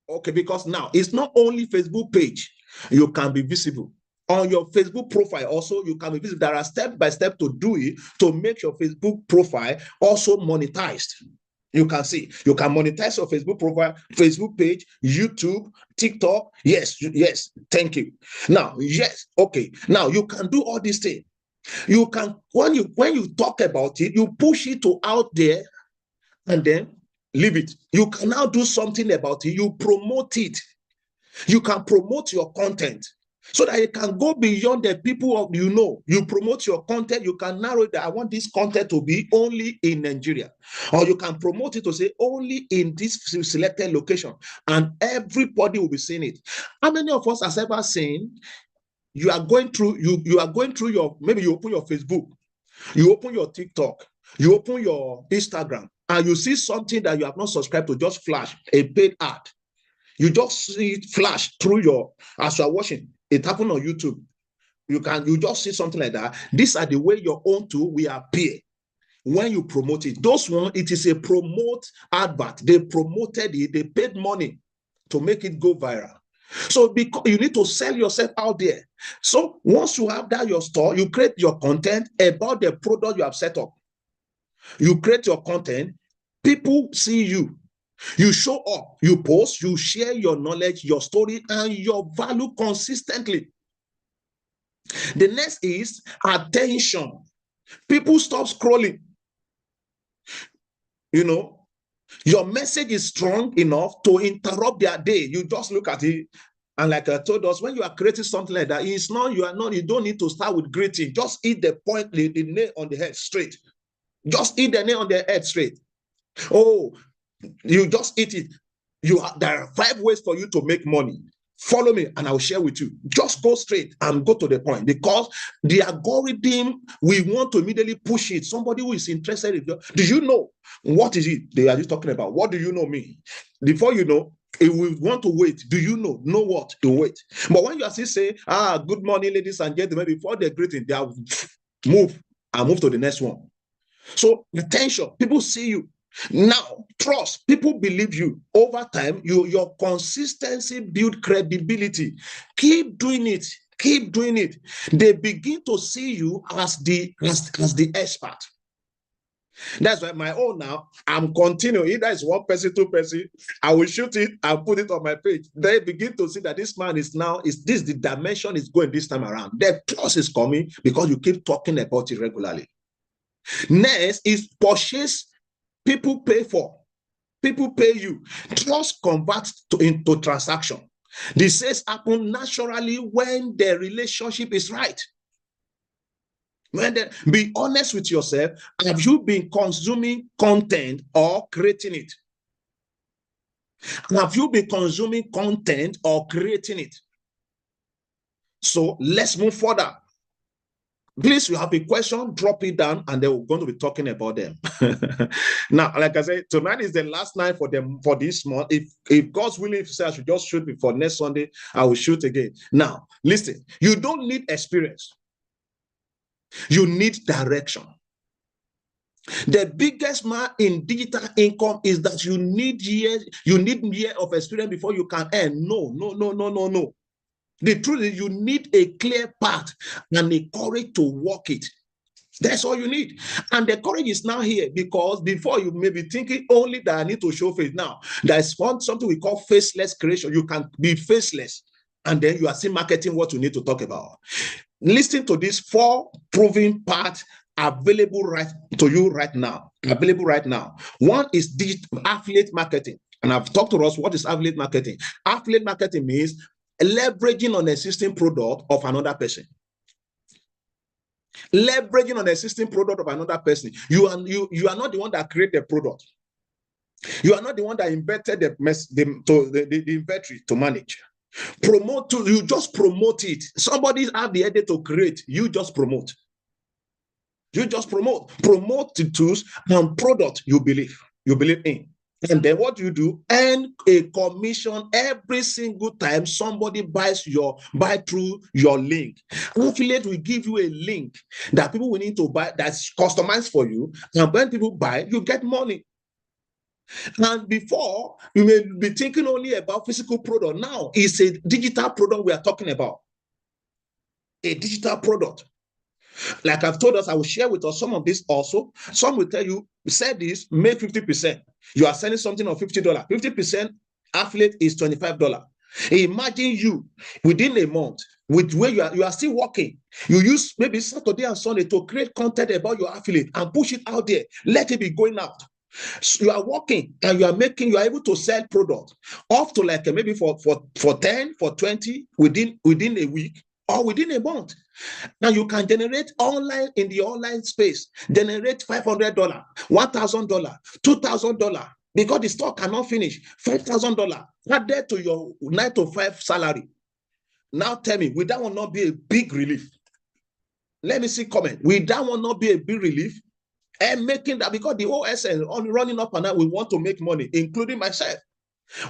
Okay, because now it's not only Facebook page, you can be visible. On your Facebook profile also, you can be visible. There are step-by-step to do it to make your Facebook profile also monetized. You can see, you can monetize your Facebook profile, Facebook page, YouTube, TikTok. Yes, thank you. Now, yes, okay. Now you can do all these things. You can, when you talk about it, you push it to out there and then leave it. You can now do something about it. You promote it. You can promote your content so that it can go beyond the people you promote your content. You can narrow that I want this content to be only in Nigeria, or you can promote it to say only in this selected location, and everybody will be seeing it. How many of us has ever seen you are going through your, maybe you open your Facebook, you open your TikTok, you open your Instagram, and you see something that you have not subscribed to just flash a paid ad. You just see it flash through as you are watching. It happened on YouTube. You just see something like that. These are the way your own tool will appear when you promote it. Those one, it is a promote advert. They promoted it. They paid money to make it go viral. So because you need to sell yourself out there. So once you have that your store, you create your content about the product you have set up. You create your content. People see you. You show up, you post, you share your knowledge, your story, and your value consistently. The next is attention. People stop scrolling. Your message is strong enough to interrupt their day. You just look at it, and like I told us, when you are creating something like that, you don't need to start with greeting. Just hit the point, the nail on the head straight. Just hit the nail on the head straight. Oh, you just eat it. There are 5 ways for you to make money. Follow me and I'll share with you. Just go straight and go to the point, because the algorithm, we want to immediately push it. Somebody who is interested in, do you know what is it they are just talking about? What do you know me? Before you know, it will want to wait. Do you know what to wait? But when you are still saying, good morning, ladies and gentlemen, before they're greeting, they have move to the next one. So attention, people see you. Now, trust, people believe you. Over time, your consistency build credibility. Keep doing it. They begin to see you as the expert. That's why my own now, I'm continuing. Either it's 1 person, 2 person, I will shoot it and put it on my page. They begin to see that this man is the dimension is going this time around. The trust is coming because you keep talking about it regularly. Next is purchase. People pay you. Trust converts into transaction. The sales happen naturally when the relationship is right. Be honest with yourself. Have you been consuming content or creating it? Have you been consuming content or creating it? So let's move further. Please, you have a question, drop it down, and then we're going to be talking about them. Now, like I said, tonight is the last night for this month. If God's willing, if you say I should just shoot before next Sunday, I will shoot again. Now, listen, you don't need experience. You need direction. The biggest mark in digital income is that you need years of experience before you can earn. No. The truth is you need a clear path and a courage to walk it. That's all you need. And the courage is now here, because before you may be thinking only that I need to show face. Now, there's something we call faceless creation. You can be faceless, and then you are still marketing what you need to talk about. Listen to these 4 proven parts available right to you right now. Available right now. One is digital affiliate marketing. And I've talked to us, what is affiliate marketing? Affiliate marketing means leveraging on existing product of another person. Leveraging on the existing product of another person. You are not the one that created the product. You are not the one that invented the inventory to manage. You just promote it. Somebody have the idea to create. You just promote. You just promote the tools and product you believe in. And then what you do, earn a commission every single time somebody buy through your link. Affiliate will give you a link that people will need to buy, that's customized for you. And when people buy, you get money. And before, you may be thinking only about physical product. Now it's a digital product we are talking about. A digital product. Like I've told us, I will share with us some of this also. Some will tell you, say this, make 50%. You are selling something of $50. 50% affiliate is $25. Imagine you within a month, with where you are still working. You use maybe Saturday and Sunday to create content about your affiliate and push it out there. Let it be going out. So you are working and you are able to sell product up to like maybe for 10, for 20 within a week or within a month. Now you can generate online in the online space, generate $500, $1,000, $2,000, because the store cannot finish. $5,000 added to your 9 to 5 salary. Now tell me, will that one not be a big relief? Let me see comment. Will that one not be a big relief? And making that, because the whole essence on running up and down, we want to make money, including myself.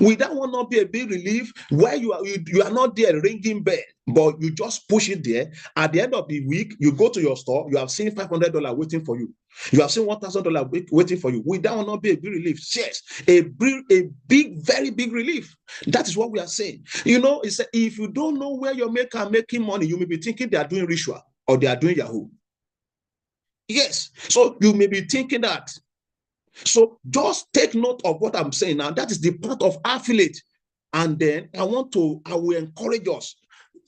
Will that one not be a big relief where you are not there ringing bell, but you just push it there? At the end of the week, you go to your store, you have seen $500 waiting for you. You have seen $1,000 waiting for you. Will that one not be a big relief? Yes, a big, very big relief. That is what we are saying. You know, it's if you don't know where your maker are making money, you may be thinking they are doing ritual or they are doing Yahoo. Yes, so you may be thinking that. So just take note of what I'm saying now. That is the part of affiliate. And then I will encourage us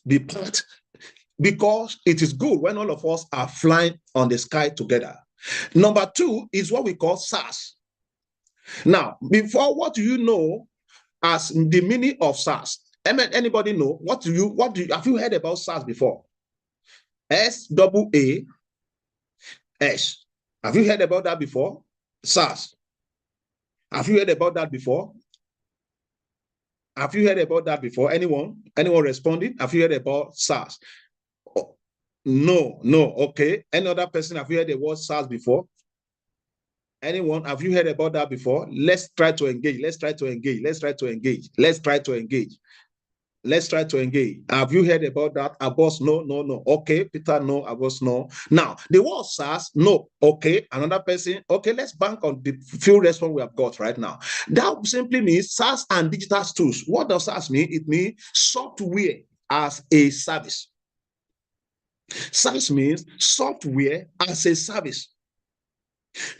the part, because it is good when all of us are flying on the sky together. Number 2 is what we call SaaS. Now, before, what do you know as the meaning of SaaS? Anybody know? Have you heard about SaaS before? SaaS. Have you heard about that before? SaaS. Have you heard about that before? Have you heard about that before? Anyone responding? Have you heard about SaaS? Oh, no. Okay. Any other person, have you heard the word SaaS before? Anyone? Have you heard about that before? Let's try to engage. Have you heard about that? Abbas, no. Okay, Peter, no. Abbas, no. Now, the word SaaS, no. Okay, another person. Okay, let's bank on the few response we have got right now. That simply means SaaS and digital tools. What does SaaS mean? It means software as a service. SaaS means software as a service.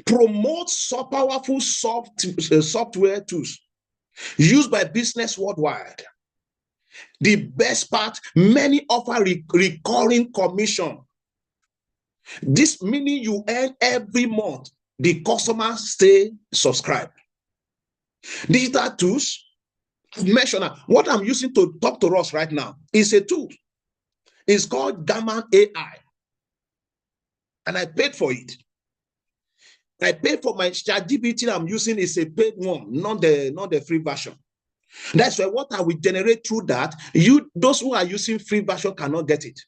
Promotes so powerful software tools used by business worldwide. The best part, many offer recurring commission. This meaning you earn every month. The customers stay subscribed. Digital tools, mention what I'm using to talk to us right now is a tool. It's called Gamma AI. And I paid for it. I paid for my ChatGPT I'm using is a paid one, not the free version. That's why what I will generate through that, those who are using free version cannot get it.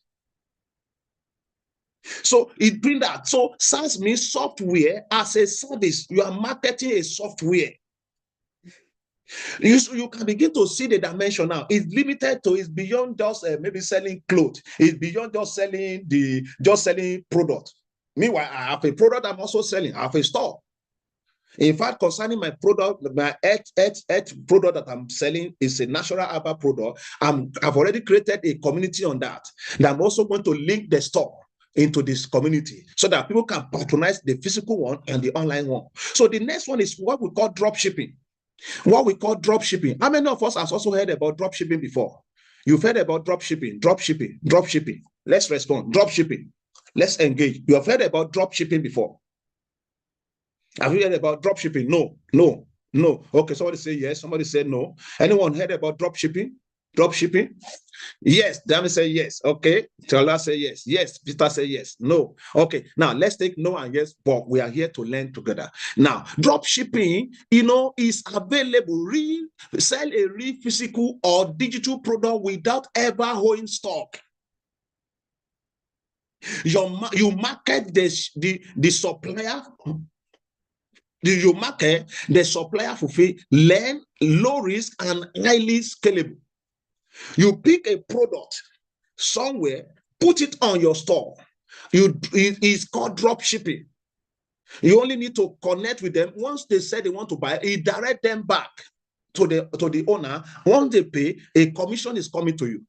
So it brings that. So SaaS means software as a service. You are marketing a software. You can begin to see the dimension now. It's limited to, it's beyond just maybe selling clothes. It's beyond just selling product. Meanwhile, I have a product I'm also selling. I have a store. In fact, concerning my product, my H product that I'm selling is a natural herbal product. I've already created a community on that. I'm also going to link the store into this community so that people can patronize the physical one and the online one. So the next one is what we call drop shipping. What we call drop shipping. How many of us has also heard about drop shipping before? You've heard about drop shipping, drop shipping, drop shipping. Let's respond. Drop shipping. Let's engage. You have heard about drop shipping before. Have you heard about drop shipping? No, no, no. Okay, somebody say yes. Somebody said no. Anyone heard about drop shipping? Drop shipping? Yes. Dami say yes. Okay. Chola say yes. Yes. Peter say yes. No. Okay. Now let's take no and yes, but we are here to learn together. Now, drop shipping, is available. Sell a real physical or digital product without ever holding stock. You market the supplier. You market the supplier for free, learn, low risk, and highly scalable. You pick a product somewhere, put it on your store. It's called drop shipping. You only need to connect with them. Once they say they want to buy, you direct them back to the owner. Once they pay, a commission is coming to you.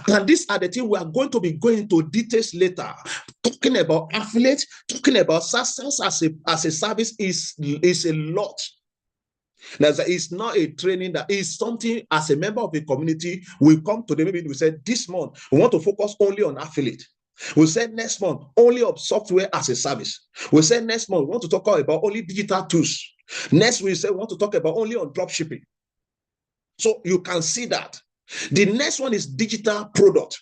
And these are the things we are going to be going into details later. Talking about affiliate, talking about SaaS as a service is a lot. It's not a training, that is something as a member of a community. We come to them, maybe we say this month we want to focus only on affiliate. We say next month only on software as a service. We say next month we want to talk about only digital tools. Next we say we want to talk about only on drop shipping. So you can see that. The next one is digital product.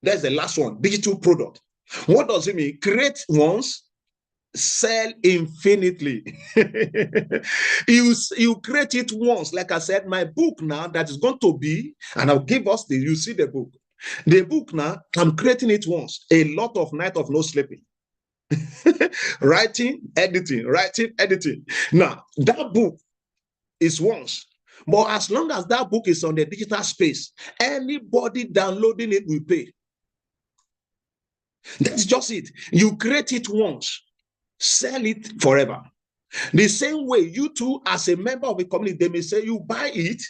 That's the last one, digital product. What does it mean? Create once, sell infinitely. You create it once. Like I said, my book now that is going to be, and I'll give us you see the book. The book now, I'm creating it once. A lot of night of no sleeping. Writing, editing. Now, that book is once. But as long as that book is on the digital space, anybody downloading it will pay. That's just it. You create it once, sell it forever. The same way, you too, as a member of a community, they may say you buy it,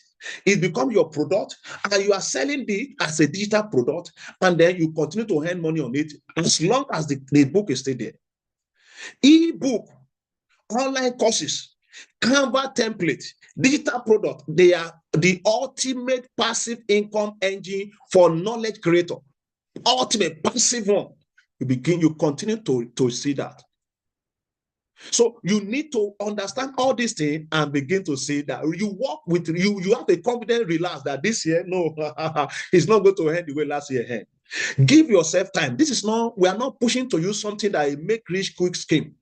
it becomes your product, and you are selling it as a digital product, and then you continue to earn money on it as long as the book is still there. E-book, online courses, Canva template, digital product, they are the ultimate passive income engine for knowledge creator. Ultimate passive one. You continue to see that. So you need to understand all these things and begin to see that you work with you have a confident relax that this year, no, it's not going to end the way last year ended. Give yourself time. We are not pushing to you something that will make rich quick scheme.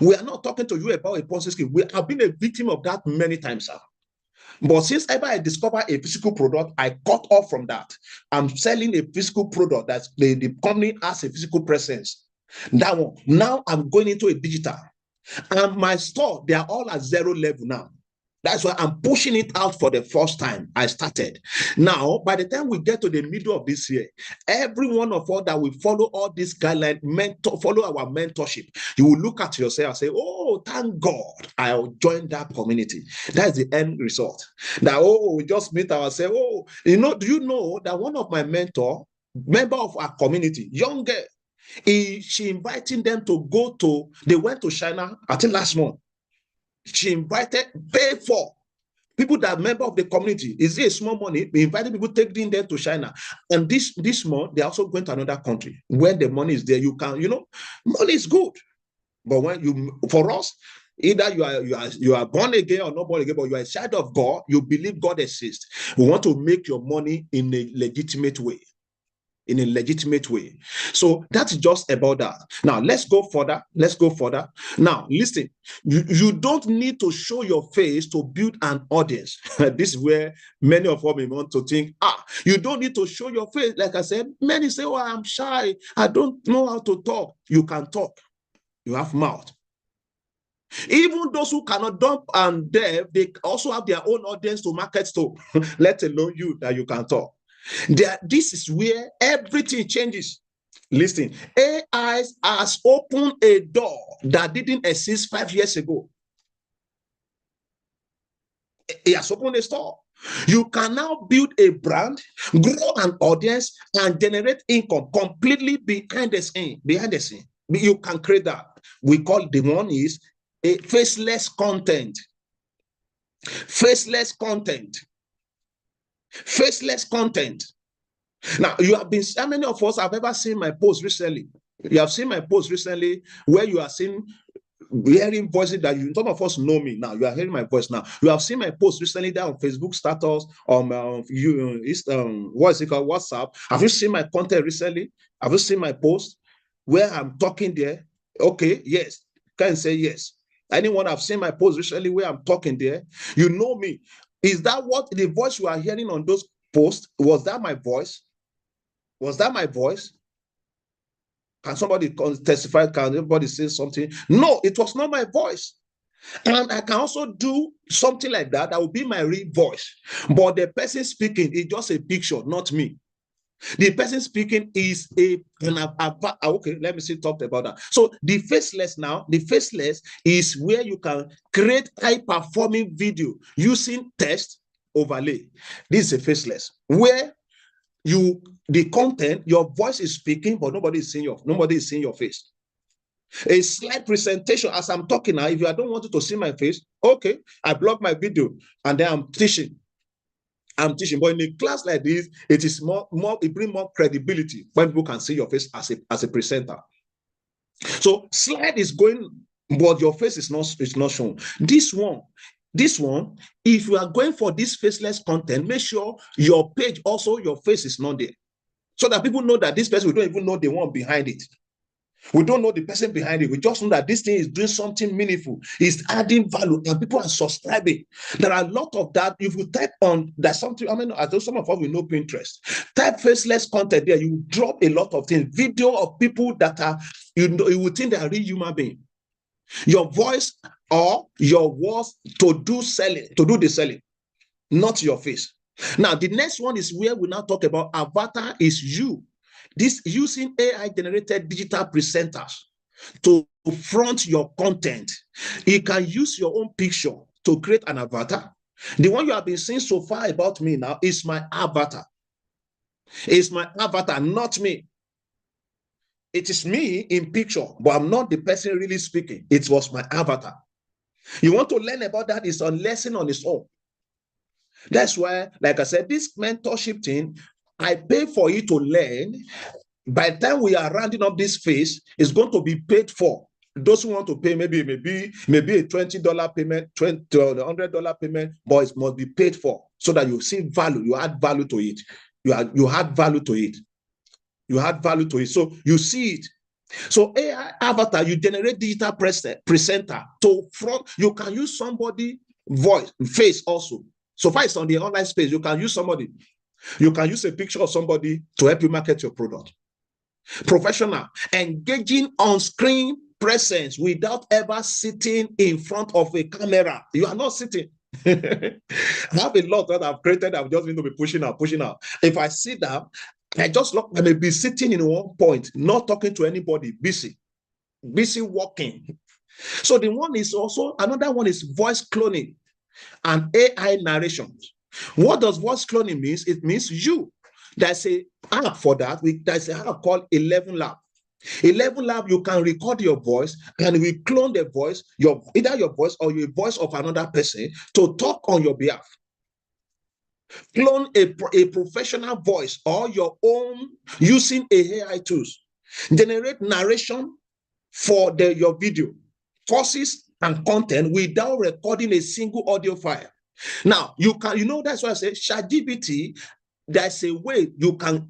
We are not talking to you about a Ponzi scheme. We have been a victim of that many times, sir. But since ever I discover a physical product, I cut off from that. I'm selling a physical product that the company has a physical presence. That one. Now I'm going into a digital. And my store, they are all at 0 level now. That's why I'm pushing it out for the first time. I started. Now, by the time we get to the middle of this year, every one of us that will follow all these guidelines, follow our mentorship, you will look at yourself and say, oh, thank God I'll join that community. That's the end result. That, we just meet ourselves. Do you know that one of my member of our community, young girl, she invited them they went to China, I think last month. She paid for people that are member of the community. Is it a small money? We invited people taking them to China. And this month, they're also going to another country. When the money is there, you can, money is good. But for us, either you are born again or not born again, but you are a child of God, you believe God exists. We want to make your money in a legitimate way. So that's just about that. Now, let's go further. Now, listen, you don't need to show your face to build an audience. This is where many of us may want to think, you don't need to show your face. Like I said, many say, I'm shy. I don't know how to talk. You can talk. You have mouth. Even those who cannot dump and deaf, they also have their own audience to market to, let alone you that you can talk. This is where everything changes. Listen, AI has opened a door that didn't exist 5 years ago. He has opened a store. You can now build a brand, grow an audience, and generate income completely behind the scene. Behind the scene, you can create that. We call the one is a faceless content. Faceless content. Faceless content. Now, you have been, how many of us have ever seen my post recently? You have seen my post recently where you are seeing, hearing voices that you, some of us know me now. You are hearing my voice now. You have seen my post recently there on Facebook status, what is it called, WhatsApp. Have you seen my content recently? Have you seen my post where I'm talking there? Okay, yes. Can say yes. Anyone have seen my post recently where I'm talking there? You know me. Is that what the voice you are hearing on those posts? Was that my voice? Was that my voice? Can somebody testify? Can anybody say something? No, it was not my voice. And I can also do something like that. That will be my real voice. But the person speaking is just a picture, not me. The person speaking is okay, let me see, talk about that. So the faceless now, the faceless is where you can create high-performing video using text overlay. This is a faceless, where the content, your voice is speaking, but nobody is seeing your face. A slide presentation as I'm talking now. If you don't want to see my face, okay, I block my video and then I'm teaching. But in a class like this, it is it brings more credibility when people can see your face as a presenter. So slide is going, but your face is not shown. This one, if you are going for this faceless content, make sure your page also, your face is not there. So that people know that this person, we don't even know the one behind it. We don't know the person behind it. We just know that this thing is doing something meaningful. It's adding value and people are subscribing. There are a lot of that. If you type on that something, I mean, as though some of us will know Pinterest, type faceless content there, you drop a lot of things. Video of people that are, you would think they are real human beings. Your voice or your words to do the selling, not your face. Now, the next one is where we now talk about avatar is you. This using AI-generated digital presenters to front your content. You can use your own picture to create an avatar. The one you have been seeing so far about me now is my avatar. It's my avatar, not me. It is me in picture, but I'm not the person really speaking. It was my avatar. You want to learn about that? It's a lesson on its own. That's why, like I said, this mentorship thing, I pay for you to learn. By the time we are rounding up this phase, it's going to be paid for. Those who want to pay maybe a $20 payment, $100 payment, but it must be paid for so that you see value. You add value to it. You add value to it. You add value to it. So you see it. So AI avatar, you generate digital presenter to front. You can use somebody voice, face also. So far it's on the online space. You can use somebody. You can use a picture of somebody to help you market your product. Professional, engaging on-screen presence without ever sitting in front of a camera. You are not sitting. I have a lot that I've created. I'm just going to be pushing out. If I sit down, I may be sitting in one point, not talking to anybody, busy working. So the one is also, another one is voice cloning and AI narration. What does voice cloning mean? It means you. There's an app for that. There's an app called 11Lab. 11Lab, you can record your voice and we clone the voice, either your voice or your voice of another person to talk on your behalf. Clone a professional voice or your own using AI tools. Generate narration for your video, courses and content without recording a single audio file. Now, that's why I say ChatGPT, there's a way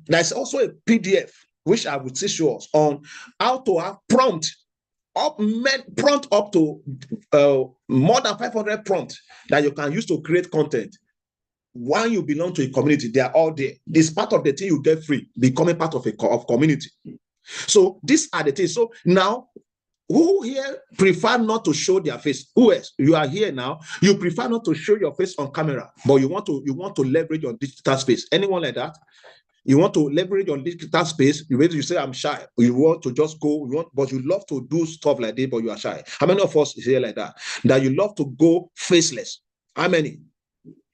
there's also a PDF, which I will teach you on how to have prompt up to more than 500 prompts that you can use to create content. When you belong to a community, they are all there. This part of the thing you get free, becoming part of community. So these are the things. So now, who here prefer not to show their face? Who else? You are here now. You prefer not to show your face on camera, but you want to leverage your digital space. Anyone like that? You want to leverage your digital space. You say I'm shy. You want to just go. But you love to do stuff like this, but you are shy. How many of us is here like that? That you love to go faceless? How many?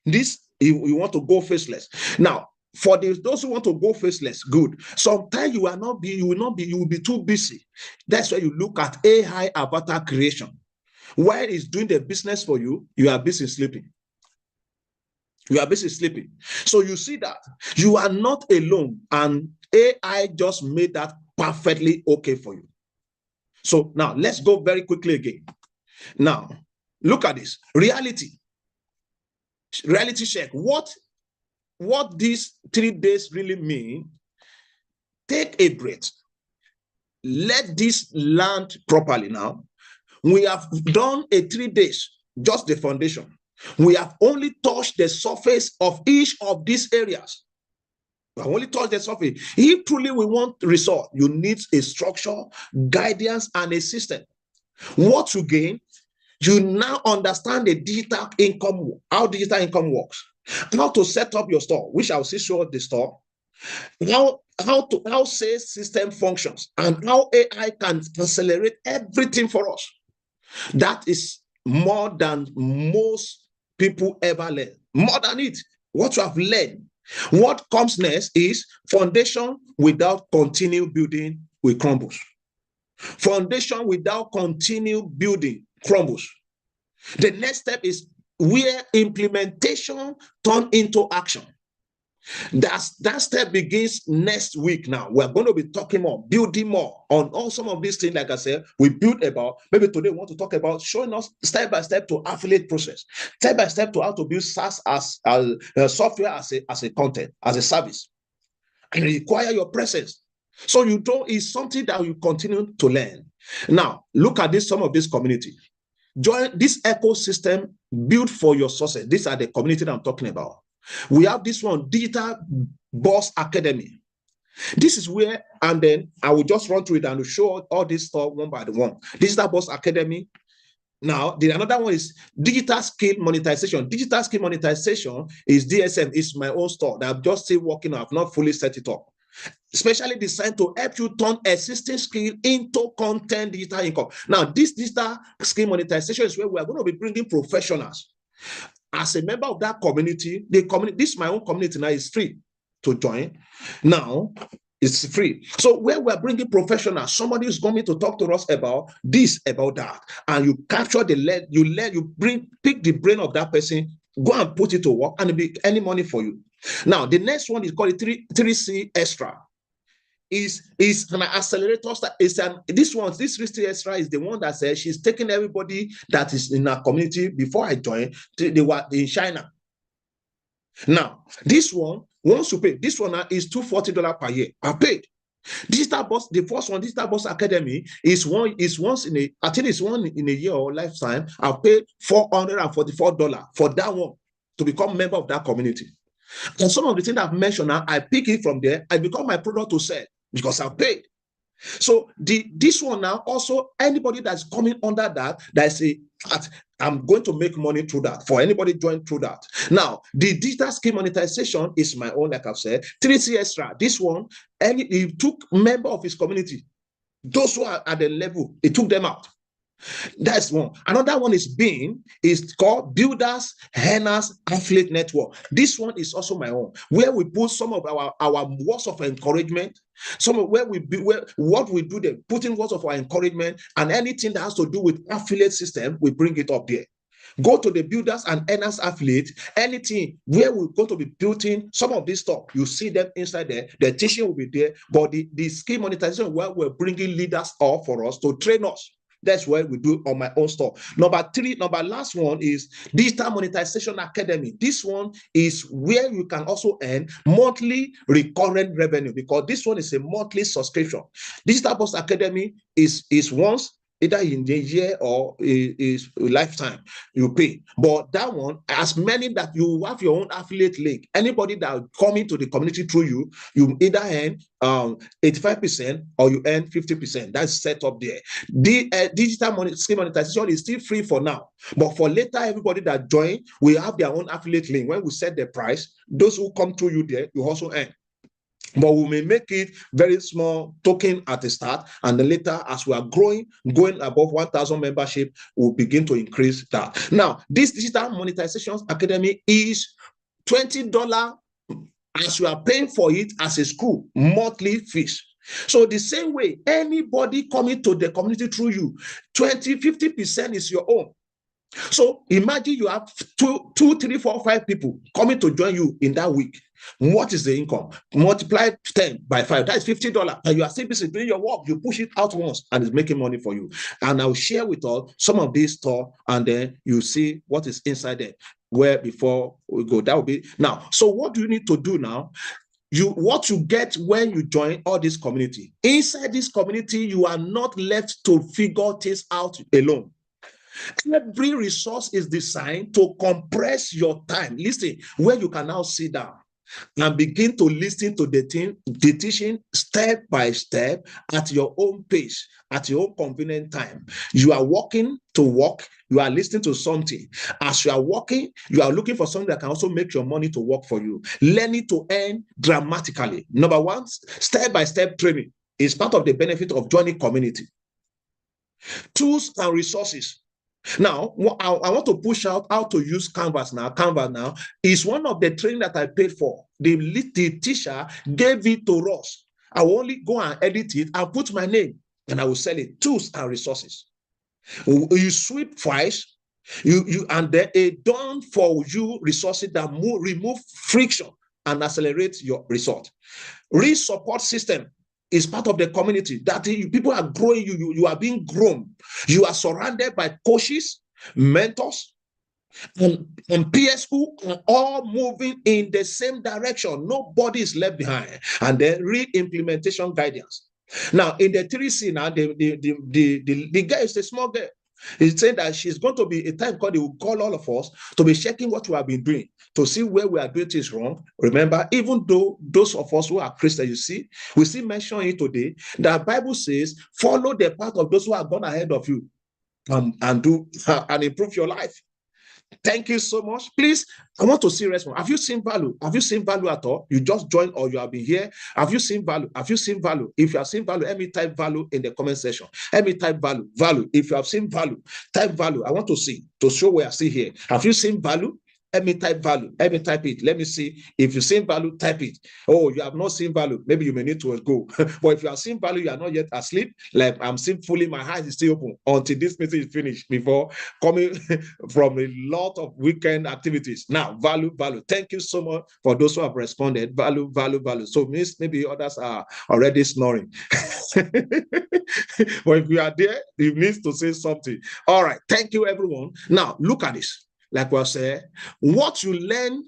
This, you want to go faceless. Now, for those who want to go faceless, good. Sometimes you will be too busy. That's why you look at AI avatar creation. While it's doing the business for you, you are busy sleeping. You are busy sleeping. So you see that you are not alone, and AI just made that perfectly okay for you. So now let's go very quickly again. Now, look at this. Reality check. What these 3 days really mean. Take a breath. Let this land properly now. We have done a 3 days, just the foundation. We have only touched the surface of each of these areas. We have only touched the surface. If truly we want result, you need a structure, guidance, and a system. What you gain, you now understand the digital income, how digital income works, how to set up your store, which I'll see show the store, how sales system functions, and how AI can accelerate everything for us. That is more than most people ever learn. More than it, what you have learned. What comes next is foundation without continued building will crumbles. Foundation without continued building crumbles. The next step is where implementation turn into action. That step begins next week. Now we're going to be talking more, building more on all some of these things. Like I said, we built about, maybe today we want to talk about showing us step by step to affiliate process, step by step to how to build SaaS as software as a content, as a service, and require your presence. So you don't, it's something that you continue to learn. Now look at this, some of this community. Join this ecosystem built for your success. These are the community that I'm talking about. We have this one, Digital Boss Academy. This is where, and then I will just run through it and show all this stuff one by one. Digital Boss Academy. Now, the another one is Digital Skill Monetization. Digital Skill Monetization is DSM. It's my own store that I'm just still working on. I've not fully set it up. Especially designed to help you turn existing skill into content digital income. Now, this digital skill monetization is where we are going to be bringing professionals. As a member of that community, this my own community now is free to join. Now it's free. So where we're bringing professionals, somebody is going to talk to us about this, about that, and you capture pick the brain of that person, go and put it to work, and it'll be any money for you. Now the next one is called 3C Extra. Is an accelerator. This 3C Extra is the one that says she's taking everybody that is in our community. Before I joined, they were in China. Now this one, once you pay, this one is $240 per year. I paid. Digital Boss, the first one, Digital Boss Academy is once in a, I think it's one in a year or lifetime. I paid $444 for that one to become a member of that community. And some of the things I've mentioned now, I pick it from there. I become my product to sell because I've paid. So this one now, also anybody that's coming under that say, I'm going to make money through that. For anybody join through that. Now, the digital skill monetization is my own, like I've said. 3C Extra, this one, he took member of his community. Those who are at the level, he took them out. That's one. Another one is called Builders Earners Affiliate Network. This one is also my own, where we put some of our words of encouragement, some of what we do there, putting words of our encouragement, and anything that has to do with affiliate system, we bring it up there. Go to the Builders and Earners Affiliate, anything where we're going to be building some of this stuff, you see them inside there. The teaching will be there, but the skill monetization, where we're bringing leaders up for us to train us. That's what we do on my own store. Number last one is Digital Monetization Academy. This one is where you can also earn monthly recurrent revenue, because this one is a monthly subscription. Digital Boss Academy is once, either in the year or is a lifetime you pay. But that one, as many that you have your own affiliate link, anybody that come into the community through you either earn 85% or you earn 50%. That's set up there. The digital skill monetization is still free for now, but for later, everybody that join, we have their own affiliate link. When we set the price, those who come through you there, you also earn. But we may make it very small token at the start, and then later, as we are growing, going above 1,000 membership, we'll begin to increase that. Now, this Digital Monetization Academy is $20 as you are paying for it as a school, monthly fees. So the same way, anybody coming to the community through you, 50% is your own. So imagine you have two, 3, 4, 5 people coming to join you in that week. What is the income? Multiply 10 by 5. That is $50. And you are still busy doing your work. You push it out once and it's making money for you. And I'll share with all some of these stuff, and then you see what is inside there. Where before we go, that will be now. So what do you need to do now? What you get when you join all this community. Inside this community, you are not left to figure things out alone. Every resource is designed to compress your time. Listen, where you can now sit down and begin to listen to the teaching step by step at your own pace, at your own convenient time. You are walking to work, you are listening to something. As you are working, you are looking for something that can also make your money to work for you. Learning to earn dramatically. Number one, step-by-step training is part of the benefit of joining community. Tools and resources. Now, I want to push out how to use Canvas now. Canvas now is one of the training that I paid for. The teacher gave it to us. I will only go and edit it and put my name, and I will sell it. Tools and resources. You sweep files, and then a done for you resources that remove friction and accelerate your result. Support system is part of the community that people are growing. You are being grown. You are surrounded by coaches, mentors, and peers who are all moving in the same direction. Nobody is left behind. And then real implementation guidance. Now, in the 3C now, the girl is a small girl. He said that she's going to be a time called, they will call all of us to be checking what we have been doing, to see where we are doing things wrong. Remember, even though those of us who are Christians, you see, we still mention it today, the Bible says, follow the path of those who have gone ahead of you and do and improve your life. Thank you so much. Please, I want to see response. Have you seen value? Have you seen value at all? You just joined or you have been here. Have you seen value? Have you seen value? If you have seen value, let me type value in the comment section. Let me type value. Value. If you have seen value, type value. I want to see, to show we are still here. Have you seen value? Let me type value. Let me type it. Let me see. If you seen value, type it. Oh, you have not seen value. Maybe you may need to go. But if you have seen value, you are not yet asleep. Like I'm still fully, my eyes is still open until this meeting is finished before coming from a lot of weekend activities. Now, value. Thank you so much for those who have responded. Value. So maybe others are already snoring. But if you are there, you need to say something. All right. Thank you, everyone. Now, look at this. Like we said, what you learn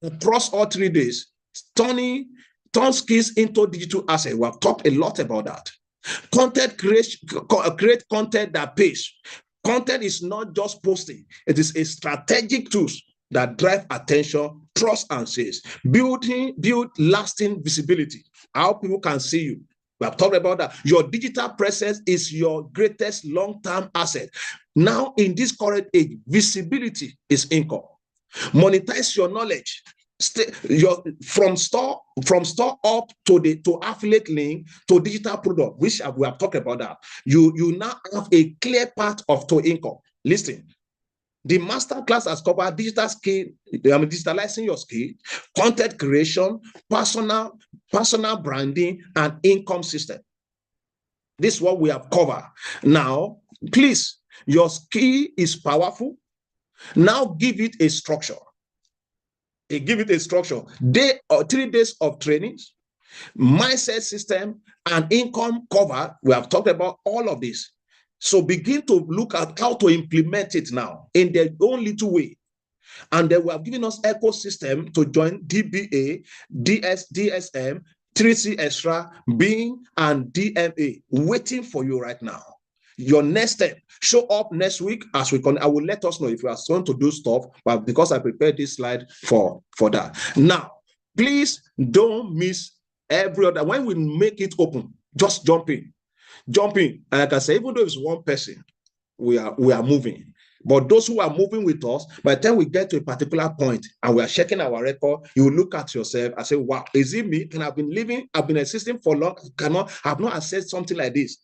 across all 3 days, turn skills into digital assets. We have talked a lot about that. Content creation, create content that pays. Content is not just posting. It is a strategic tool that drive attention, trust, and sales. Build lasting visibility. How people can see you. We have talked about that. Your digital presence is your greatest long-term asset. Now, in this current age, visibility is income. Monetize your knowledge. From store up to affiliate link to digital product, which we have talked about that. You now have a clear path to income. Listen. The masterclass has covered digital skill, digitalizing your skill, content creation, personal branding, and income system. This is what we have covered. Now, please, your skill is powerful. Now give it a structure. Give it a structure. 3 days of trainings, mindset system, and income cover. We have talked about all of this. So begin to look at how to implement it now in their own little way. And then we have given us ecosystem to join DBA, DSM, 3C Extra, Bing, and DMA waiting for you right now. Your next step, show up next week as we can. I will let us know if you are going to do stuff, but because I prepared this slide for that. Now, please don't miss every other. When we make it open, just jump in. And like I say, even though it's one person, we are moving. But those who are moving with us, by the time we get to a particular point and we are checking our record, you look at yourself and say, wow, is it me? And I've been existing for long, have not accessed something like this.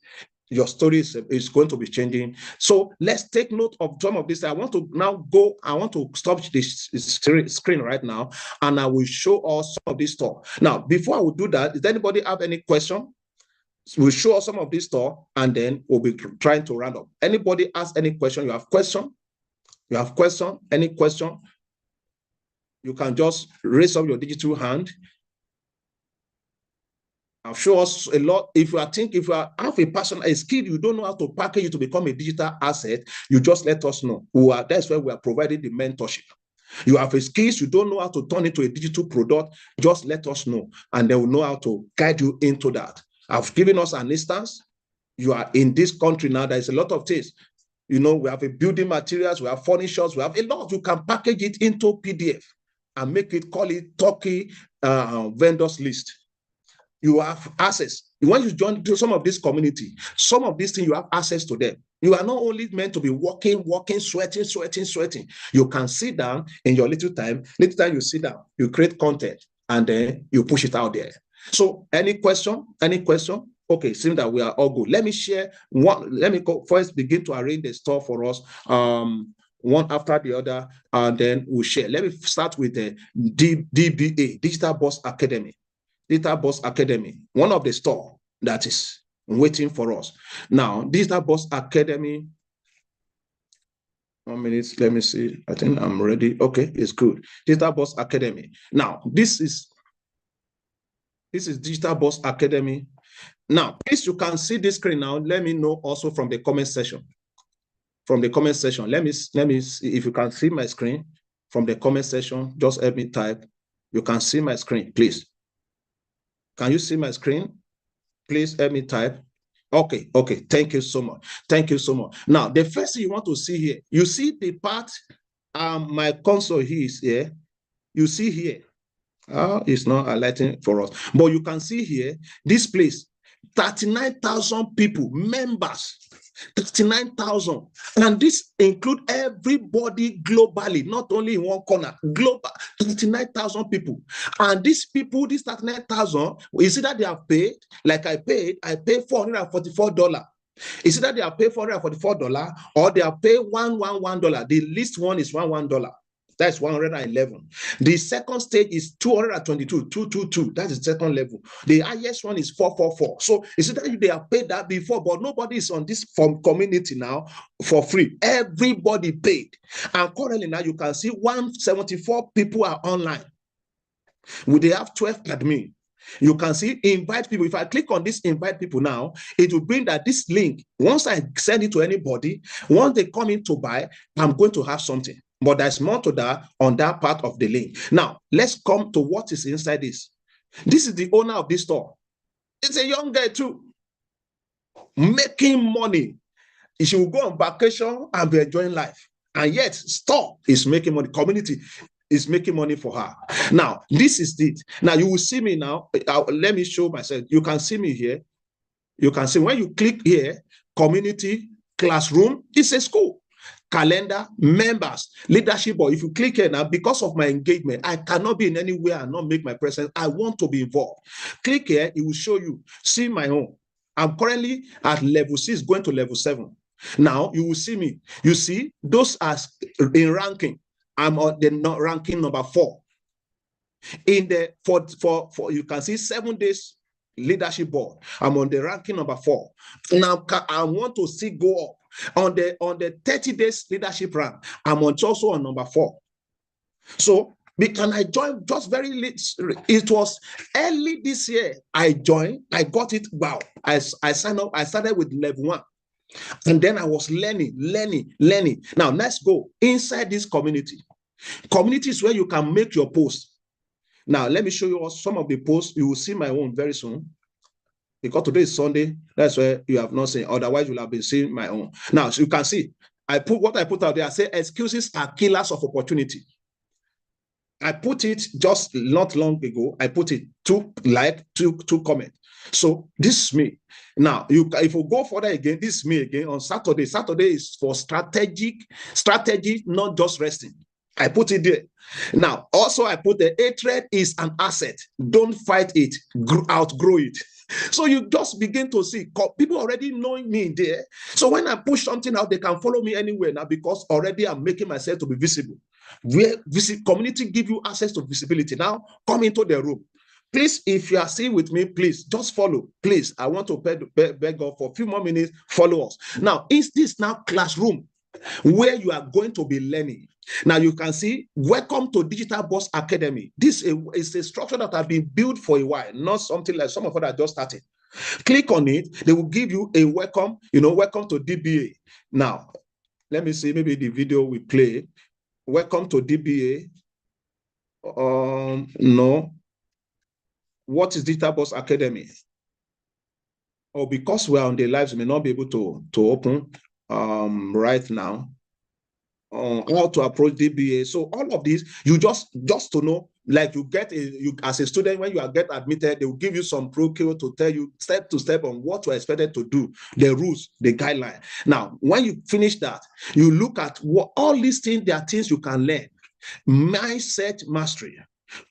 Your story is going to be changing. So let's take note of some of this. I want to stop this screen right now, and I will show us some of this stuff. Now, before I will do that, does anybody have any question? We'll show us some of this stuff, and then we'll be trying to round up. Anybody ask any question? You have question? You have question? Any question? You can just raise up your digital hand. I'll show us a lot. If you have a person, a skill, you don't know how to package it to become a digital asset, you just let us know. That's why we are providing the mentorship. You have a skills, you don't know how to turn into a digital product, just let us know, and they will know how to guide you into that. I've given us an instance. You are in this country now, there's a lot of things. We have a building materials, we have furnitures, we have a lot. You can package it into PDF and call it Turkey vendors list. You have access. When you join to some of this community, some of these things, you have access to them. You are not only meant to be working, sweating. You can sit down in your little time. Little time you sit down, you create content, and then you push it out there. So any question? Okay, seems that we are all good. Let me share one. Let me first begin to arrange the stuff for us, one after the other, and then we'll share. Let me start with the DBA, Digital Boss Academy. Digital Boss Academy, one of the store that is waiting for us. Now, Digital Boss Academy, 1 minute, let me see. I think I'm ready. Okay, it's good. Digital Boss Academy. Now, this is Digital Boss Academy. Now, please, you can see this screen now. Let me know also from the comment section. From the comment section, let me see if you can see my screen from the comment section. Just help me type. You can see my screen, please. Can you see my screen? Please help me type. Okay. Thank you so much. Now, the first thing you want to see here, you see the part, my console here is here. You see here. It's not highlighting for us, but you can see here, this place, 39,000 people, members, 39,000. And this includes everybody globally, not only in one corner, global, 39,000 people. And these people, this 39,000, is it that they have paid, like I paid $444. Is it that they have paid $444 or they have paid $111? The least one is $11. That's 111. The second stage is 222, 222. That's the second level. The highest one is 444. So you see that they have paid that before, but nobody is on this community now for free. Everybody paid. And currently now you can see 174 people are online. They have 12 admin. You can see invite people. If I click on this invite people now, it will bring that this link. Once I send it to anybody, once they come in to buy, I'm going to have something. But there's more to that on that part of the link. Now, let's come to what is inside this. This is the owner of this store. It's a young guy too, making money. She will go on vacation and be enjoying life. And yet, store is making money. Community is making money for her. Now, this is it. Now, you will see me now. Let me show myself. You can see me here. You can see when you click here, community, classroom, it's a school. Calendar, members, leadership board. If you click here now, because of my engagement, I cannot be in anywhere and not make my presence. I want to be involved. Click here, it will show you. See my own. I'm currently at level 6, going to level 7. Now you will see me. You see, those are in ranking. I'm on the ranking number 4. In the for you can see 7 days leadership board. I'm on the ranking number 4. Now I want to see go up. On the 30 days leadership rank, I'm also on number 4. So can I join just very late? It was early this year. I joined, I got it. Wow. I signed up, I started with level 1. And then I was learning. Now let's go inside this community. Community is where you can make your post. Now let me show you some of the posts. You will see my own very soon. Because today is Sunday, that's why you have not seen. Otherwise, you'll have been seeing my own. Now, so you can see, I put out there. I say excuses are killers of opportunity. I put it just not long ago. I put it two comments. So this is me. Now, if you go further again, this is me again on Saturday. Saturday is for strategy, not just resting. I put it there. Now, also I put the hatred is an asset. Don't fight it, outgrow it. So you just begin to see people already knowing me there. So when I push something out, they can follow me anywhere now because already I'm making myself to be visible. Where community give you access to visibility. Now come into the room. Please, if you are still with me, please just follow. Please, I want to beg God for a few more minutes. Follow us. Now, is this now classroom where you are going to be learning? Now you can see, welcome to Digital Boss Academy. This is a structure that has been built for a while, not something like some of us that just started. Click on it, they will give you a welcome, welcome to DBA. Now, let me see, maybe the video we play. Welcome to DBA. No. What is Digital Boss Academy? Oh, because we're on the lives, we may not be able to open right now. How to approach DBA. So all of this, you just to know, like you as a student, when you get admitted, they will give you some procure to tell you step to step on what you're expected to do, the rules, the guideline. Now, when you finish that, you look at what all these things, there are things you can learn. Mindset mastery,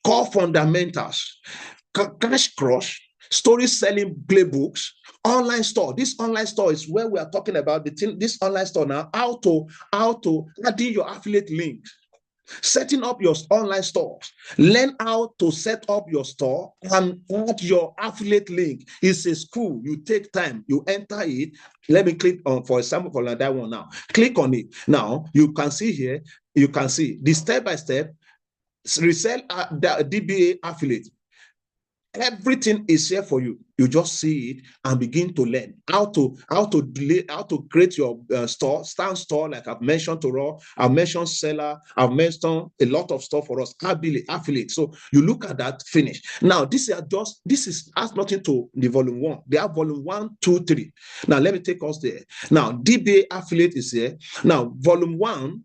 core fundamentals, cash crush, story selling playbooks, online store. This online store is where we are talking about this online store now, how to add in your affiliate link, setting up your online stores, learn how to set up your store and add your affiliate link. It's a school. You take time, you enter it. Let me click on, for example, for that one now. Click on it. Now you can see here, you can see the step-by-step resell the DBA affiliate. Everything is here for you. You just see it and begin to learn how to create your store, store, like I've mentioned to Raw, I've mentioned seller, I've mentioned a lot of stuff for us, affiliate. So you look at that, finish. Now, this has nothing to the volume 1. They have volume 1, 2, 3. Now, let me take us there. Now, DBA affiliate is here. Now, volume 1,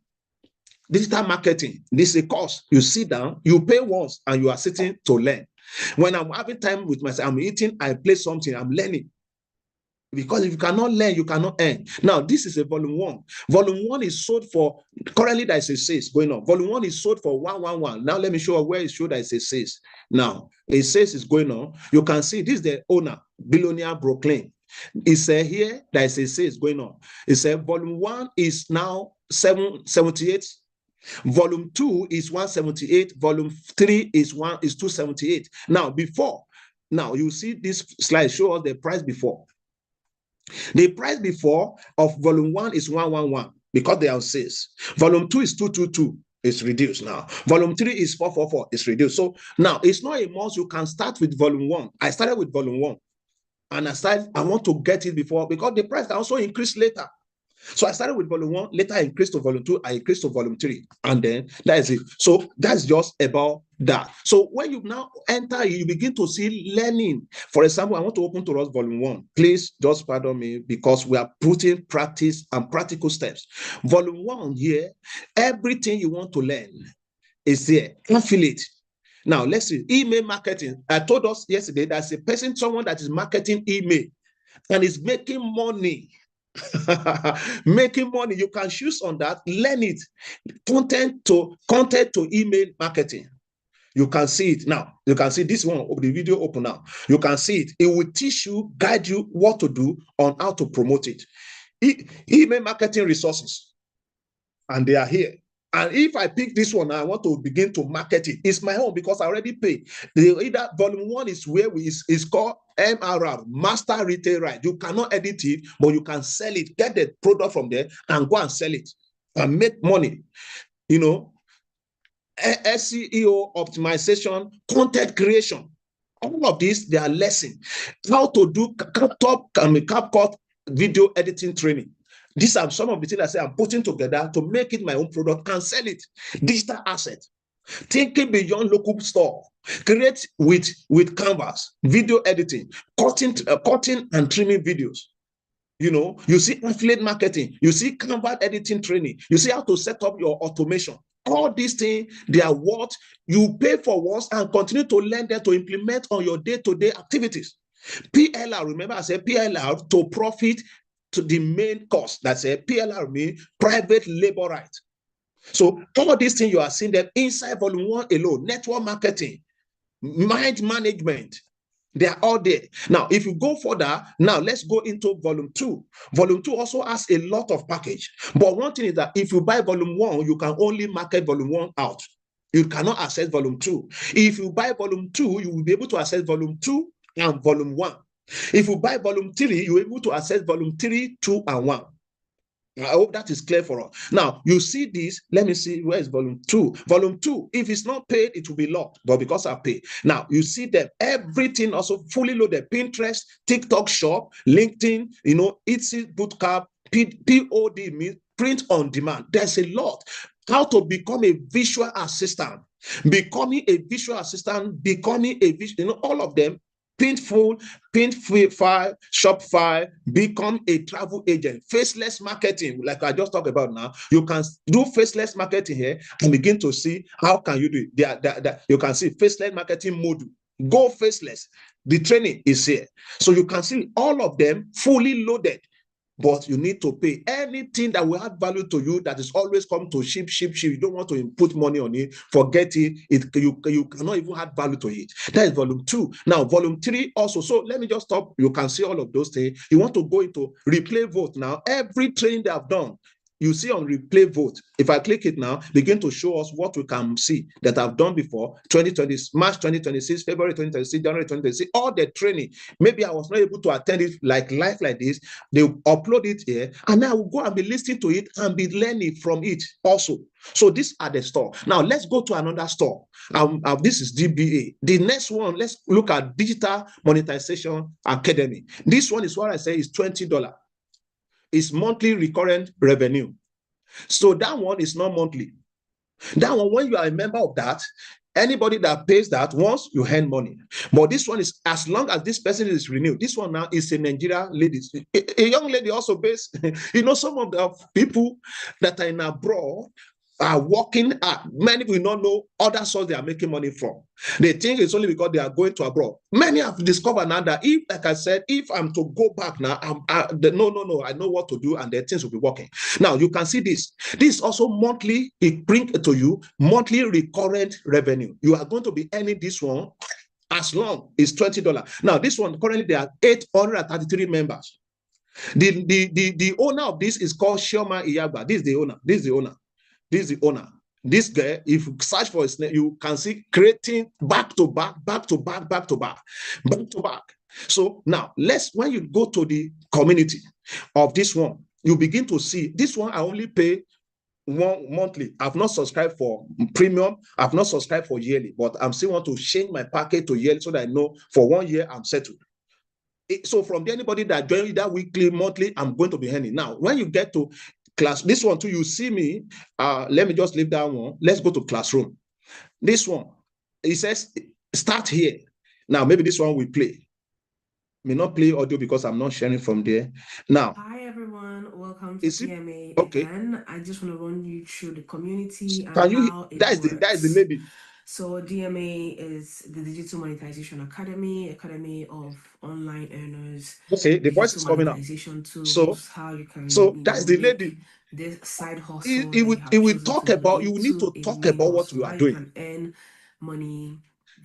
digital marketing. This is a course. You sit down, you pay once, and you are sitting to learn. When I'm having time with myself, I'm eating, I play something, I'm learning. Because if you cannot learn, you cannot earn. Now, this is a volume 1. Volume 1 is sold for, currently there is a sales going on. Volume 1 is sold for 111. Now, let me show you where it shows that it's a sales. Now, a sales is going on. You can see this is the owner, Billionaire Brooklyn. It's here, there is a sales going on. It's volume 1 is now 778. Volume 2 is 178. Volume 3 is 278. Now, you see this slide show us the price before. The price before of volume 1 is 111 because they are on sales. Volume 2 is 222. It's reduced now. Volume 3 is 444. It's reduced. So now it's not a must. You can start with volume 1. I started with volume 1, and I want to get it before because the price can also increase later. So I started with volume 1, later I increased to volume 2, I increased to volume 3, and then that is it. So that's just about that. So when you now enter, you begin to see learning. For example, I want to open to us volume 1. Please just pardon me because we are putting practice and practical steps. Volume 1 here, everything you want to learn is there. Affiliate. Now let's see, email marketing. I told us yesterday that's a person, someone that is marketing email and is making money. Making money, you can choose on that, learn it. Content to email marketing. You can see it now. You can see this one of the video open now. You can see it. It will teach you, guide you what to do on how to promote it. Email marketing resources, and they are here. And if I pick this one, I want to begin to market it. It's my own because I already paid. Either volume 1 is where it's called MRR, Master Retail Right. You cannot edit it, but you can sell it. Get the product from there and go and sell it and make money. SEO optimization, content creation. All of this, they are lessons. How to do CapCut video editing training. These are some of the things I say I'm putting together to make it my own product and sell it. Digital asset. Thinking beyond local store. Create with Canvas, video editing, cutting and trimming videos. You see affiliate marketing, you see Canvas editing training, you see how to set up your automation. All these things, they are what you pay for once and continue to learn them to implement on your day-to-day activities. PLR, remember I said PLR to profit to the main cost. That's a PLR means private labor right. So all these things you are seeing them inside volume 1 alone, network marketing, mind management, they are all there. Now, if you go further, now let's go into volume 2. Volume 2 also has a lot of package. But one thing is that if you buy volume 1, you can only market volume 1 out. You cannot access volume 2. If you buy volume 2, you will be able to access volume 2 and volume 1. If you buy volume 3, you're able to access volume 3, 2, and 1. I hope that is clear for us. Now, you see this. Let me see. Where is volume 2? Volume 2, if it's not paid, it will be locked. But because I pay. Now, you see that everything also fully loaded. Pinterest, TikTok Shop, LinkedIn, Etsy Bootcamp, POD, means print on demand. There's a lot. How to become a visual assistant. Becoming a visual assistant, becoming a visual, all of them. Printful, Printful, Shopify, become a travel agent, faceless marketing, like I just talked about now. You can do faceless marketing here and begin to see how can you do it. You can see faceless marketing module. Go faceless. The training is here. So you can see all of them fully loaded. But you need to pay anything that will add value to you that is always come to ship. You don't want to input money on it. Forget it. You cannot even add value to it. That is volume 2. Now, volume 3 also. So let me just stop. You can see all of those things. You want to go into replay vote now. Every training they have done, you see on replay vote. If I click it now, begin to show us what we can see that I've done before. 2020, March 2026, February 2026, January 2026, all the training. Maybe I was not able to attend it like live like this. They upload it here, and I will go and be listening to it and be learning from it also. So these are the store. Now let's go to another store. This is DBA. The next one, let's look at Digital Monetization Academy. This one is what I say is $20. Is monthly recurrent revenue. So that one is not monthly. That one, when you are a member of that, anybody that pays that, once you earn money. But this one is, as long as this person is renewed, this one now is a Nigerian lady. A young lady also based, some of the people that are in abroad are working at, many will not know other sources they are making money from. They think it's only because they are going to abroad. Many have discovered now that if, like I said, if I'm to go back now, no, I know what to do and the things will be working. Now you can see this. This also monthly, it brings to you monthly recurrent revenue. You are going to be earning this one as long as $20. Now this one, currently there are 833 members. The owner of this is called Shioma Iyagba. This is the owner. This is the owner. This is the owner. This guy, if you search for his name, you can see creating back to back. So now, when you go to the community of this one, you begin to see this one. I only pay one monthly. I've not subscribed for premium. I've not subscribed for yearly, but I'm still want to change my package to yearly so that I know for 1 year I'm settled. So from there, anybody that joins that weekly, monthly, I'm going to be earning. Now, when you get to class, this one too, you see me. Let me just leave that one. Let's go to classroom. This one, it says start here. Now, maybe this one we play. May not play audio because I'm not sharing from there. Now,
hi everyone, welcome to DMA.
Okay.
Again, I just want to run you through the community and
Can you?
how it
That is the lady.
So DMA is the Digital Monetization Academy of online earners.
Okay, the voice is coming up.
Tools, how you can,
that's the lady.
This side hustle.
It will talk about. You need to talk about what you are doing.
You can earn money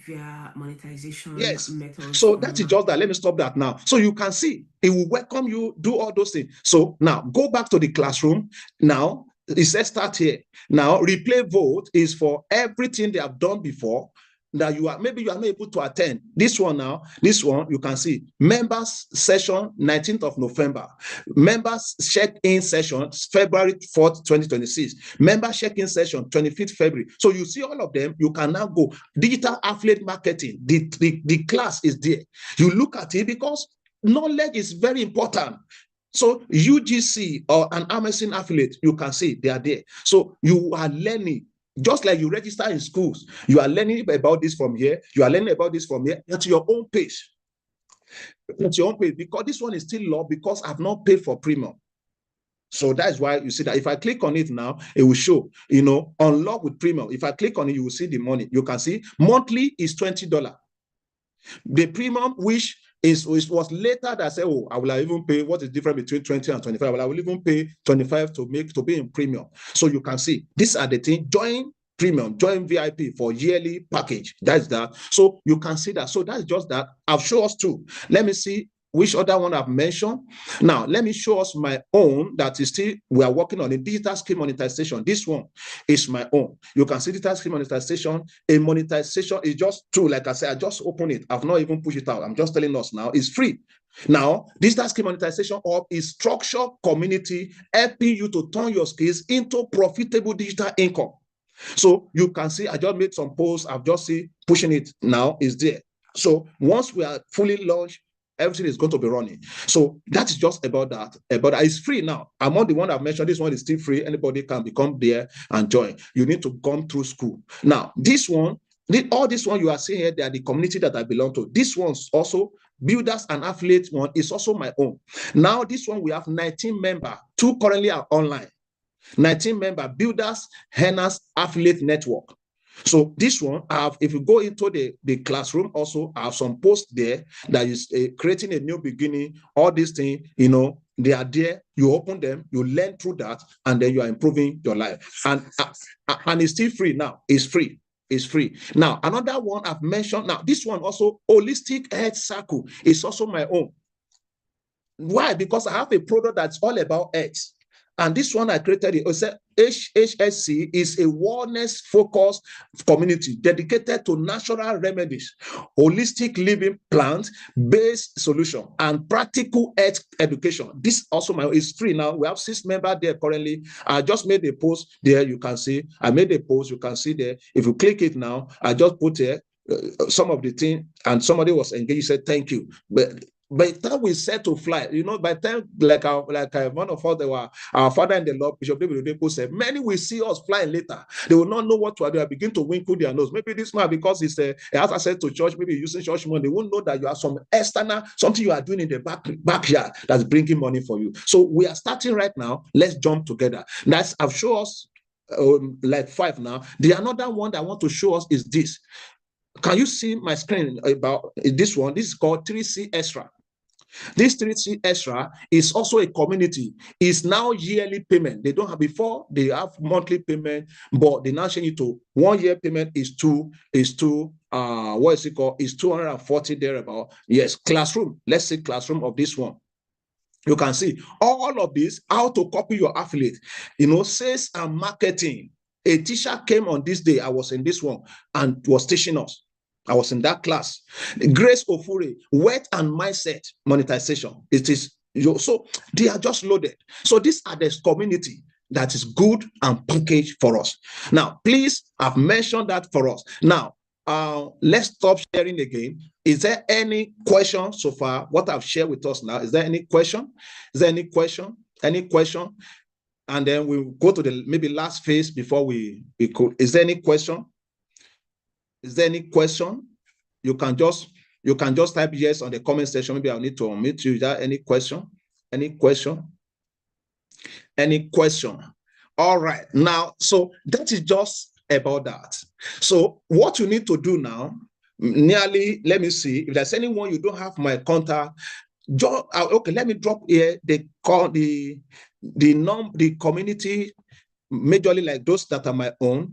via monetization methods.
So that is just that. Let me stop that now. So you can see it will welcome you, do all those things. So now go back to the classroom. Now it says start here. Now replay vote is for everything they have done before that maybe you are not able to attend. This one you can see members session 19th of November, members check-in session February 4th 2026, member check-in session 25th February. So you see all of them. You can now go digital affiliate marketing. The class is there. You look at it because knowledge is very important. So UGC or an Amazon affiliate, you can see they are there. So you are learning. Just like you register in schools, you are learning about this from here, you are learning about this from here at your own pace. At your own pace, because this one is still low because I've not paid for premium. So that's why you see that if I click on it now, it will show, unlock with premium. If I click on it, you will see the money. You can see monthly is $20. The premium, which It was later that I said, oh, I will even pay what is different between 20 and 25. Well, I will even pay 25 to be in premium. So you can see these are the things. Join premium, join VIP for yearly package. That's that. So you can see that. So that's just that. I've shown us two. Let me see which other one I've mentioned. Now, let me show us my own that is still, we are working on a digital skill monetization. This one is my own. You can see digital skill monetization. A monetization is just true. Like I said, I just open it. I've not even pushed it out. I'm just telling us now. It's free. Now, digital skill monetization hub is structured community helping you to turn your skills into profitable digital income. So you can see, I just made some posts. I've just see pushing it now is there. So once we are fully launched, everything is going to be running. So that is just about that. But it's free now. Among the one I've mentioned, this one is still free. Anybody can become there and join. You need to come through school. Now, this one, all this one you are seeing here, they are the community that I belong to. This one's also builders and affiliate one is also my own. Now, this one we have 19 members. 2 currently are online. 19 member builders, earners, affiliate network. So this one, if you go into the classroom, also I have some posts there that is creating a new beginning. All these things, they are there. You open them, you learn through that, and then you are improving your life. And it's still free now. It's free. It's free. Now, another one I've mentioned. Now, this one also, Holistic Health Circle, is also my own. Why? Because I have a product that's all about health. And this one I created, HHSC is a wellness-focused community dedicated to natural remedies, holistic living, plant-based solution, and practical health education. This also is free now. We have 6 members there currently. I just made a post there. You can see. I made a post. You can see there. If you click it now, I just put there some of the things, and somebody was engaged. Said thank you, but by the time we set to fly, by the time, like one of us, our father in the Lord, Bishop David Oyedepo said, many will see us flying later. They will not know what to do. They begin to winkle their nose. Maybe this man, because he has access to church, maybe using church money, they won't know that you have some external, something you are doing in the backyard that's bringing money for you. So we are starting right now. Let's jump together. I've shown us like 5 now. The another one that I want to show us is this. Can you see my screen about this one? This is called 3C Extra. This 3C Extra is also a community. It's now yearly payment. They don't have before, they have monthly payment, but they now change it to 1 year payment is what is it called? Is 240 thereabout. Yes, classroom. Let's say classroom of this one. You can see all of this, how to copy your affiliate, sales and marketing. A teacher came on this day. I was in this one and was teaching us. I was in that class. Grace Ofure, wealth and mindset monetization. It is so they are just loaded. So these are the community that is good and packaged for us. Now, please, I've mentioned that for us. Now, let's stop sharing again. Is there any question so far? What I've shared with us now? Is there any question? Is there any question? Any question? And then we'll go to the maybe last phase before we could. Is there any question? Is there any question? You can just type yes on the comment section. Maybe I'll need to unmute you. Is there any question? Any question? Any question? All right. Now, so that is just about that. So what you need to do now, let me see if there's anyone you don't have my contact. Okay, let me drop here the community, majorly like those that are my own.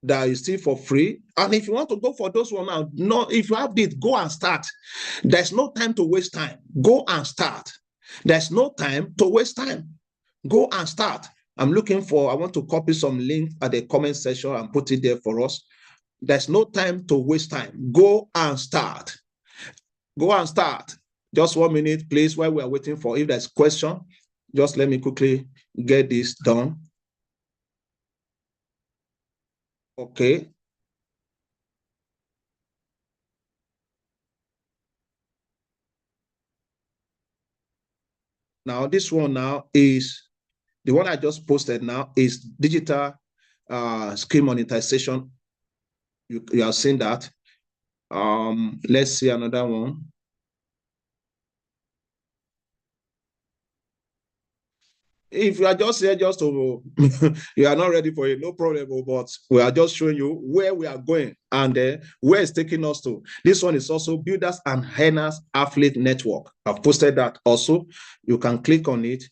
That is still for free. And if you want to go for those one now, no, if you have this, go and start. There's no time to waste time. Go and start. There's no time to waste time. Go and start. I want to copy some link at the comment section and put it there for us. There's no time to waste time. Go and start. Go and start. Just 1 minute, please, while we are waiting for if there's question. Just let me quickly get this done. Okay. Now, this one now is the one I just posted now is digital skill monetization. You have seen that. Let's see another one. If you are just here just to, you are not ready for it, no problem, but we are just showing you where we are going and where it's taking us to. This one is also Builders and Earners Affiliate Network. I've posted that also. You can click on it.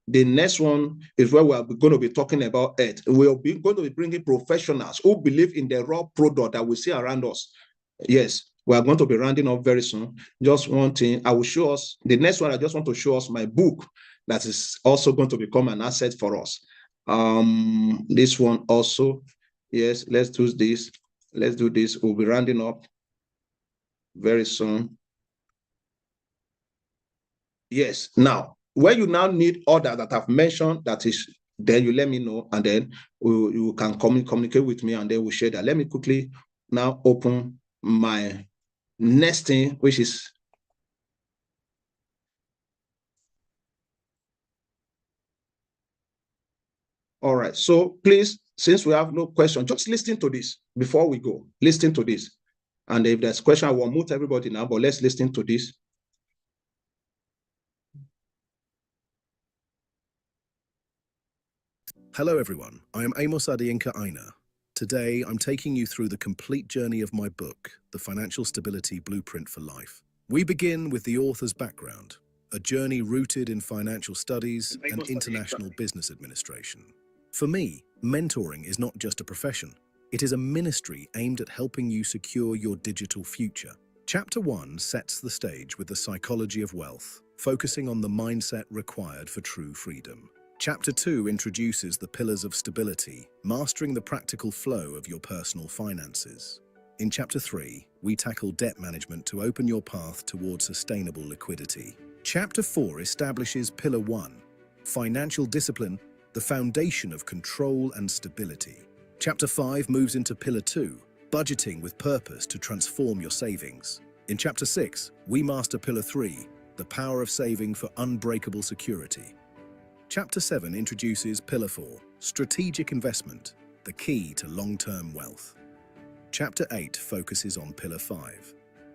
The next one is where we are going to be talking about it. We're going to be bringing professionals who believe in the raw product that we see around us. Yes, we are going to be rounding up very soon. Just one thing, I will show us, the next one, I just want to show us my book that is also going to become an asset for us. This one also, yes, let's do this. Let's do this. We'll be rounding up very soon. Yes, now, where you now need order that I've mentioned, that is, then you let me know, and then you can communicate with me, and then we'll share that. Let me quickly now open my next thing, which is all right. So please, since we have no question, just listen to this before we go. Listen to this. And if there's a question, I will mute everybody now, but let's listen to this.
Hello everyone, I am Amos Adeyinka Aina. Today, I'm taking you through the complete journey of my book, The Financial Stability Blueprint for Life. We begin with the author's background, a journey rooted in financial studies and international business administration. For me, mentoring is not just a profession. It is a ministry aimed at helping you secure your digital future. Chapter 1 sets the stage with the psychology of wealth, focusing on the mindset required for true freedom. Chapter 2 introduces the pillars of stability, mastering the practical flow of your personal finances. In Chapter 3, we tackle debt management to open your path towards sustainable liquidity. Chapter 4 establishes Pillar 1, financial discipline, the foundation of control and stability. Chapter 5 moves into Pillar 2, budgeting with purpose to transform your savings. In Chapter 6, we master Pillar 3, the power of saving for unbreakable security. Chapter 7 introduces Pillar 4, strategic investment, the key to long-term wealth. Chapter 8 focuses on Pillar 5,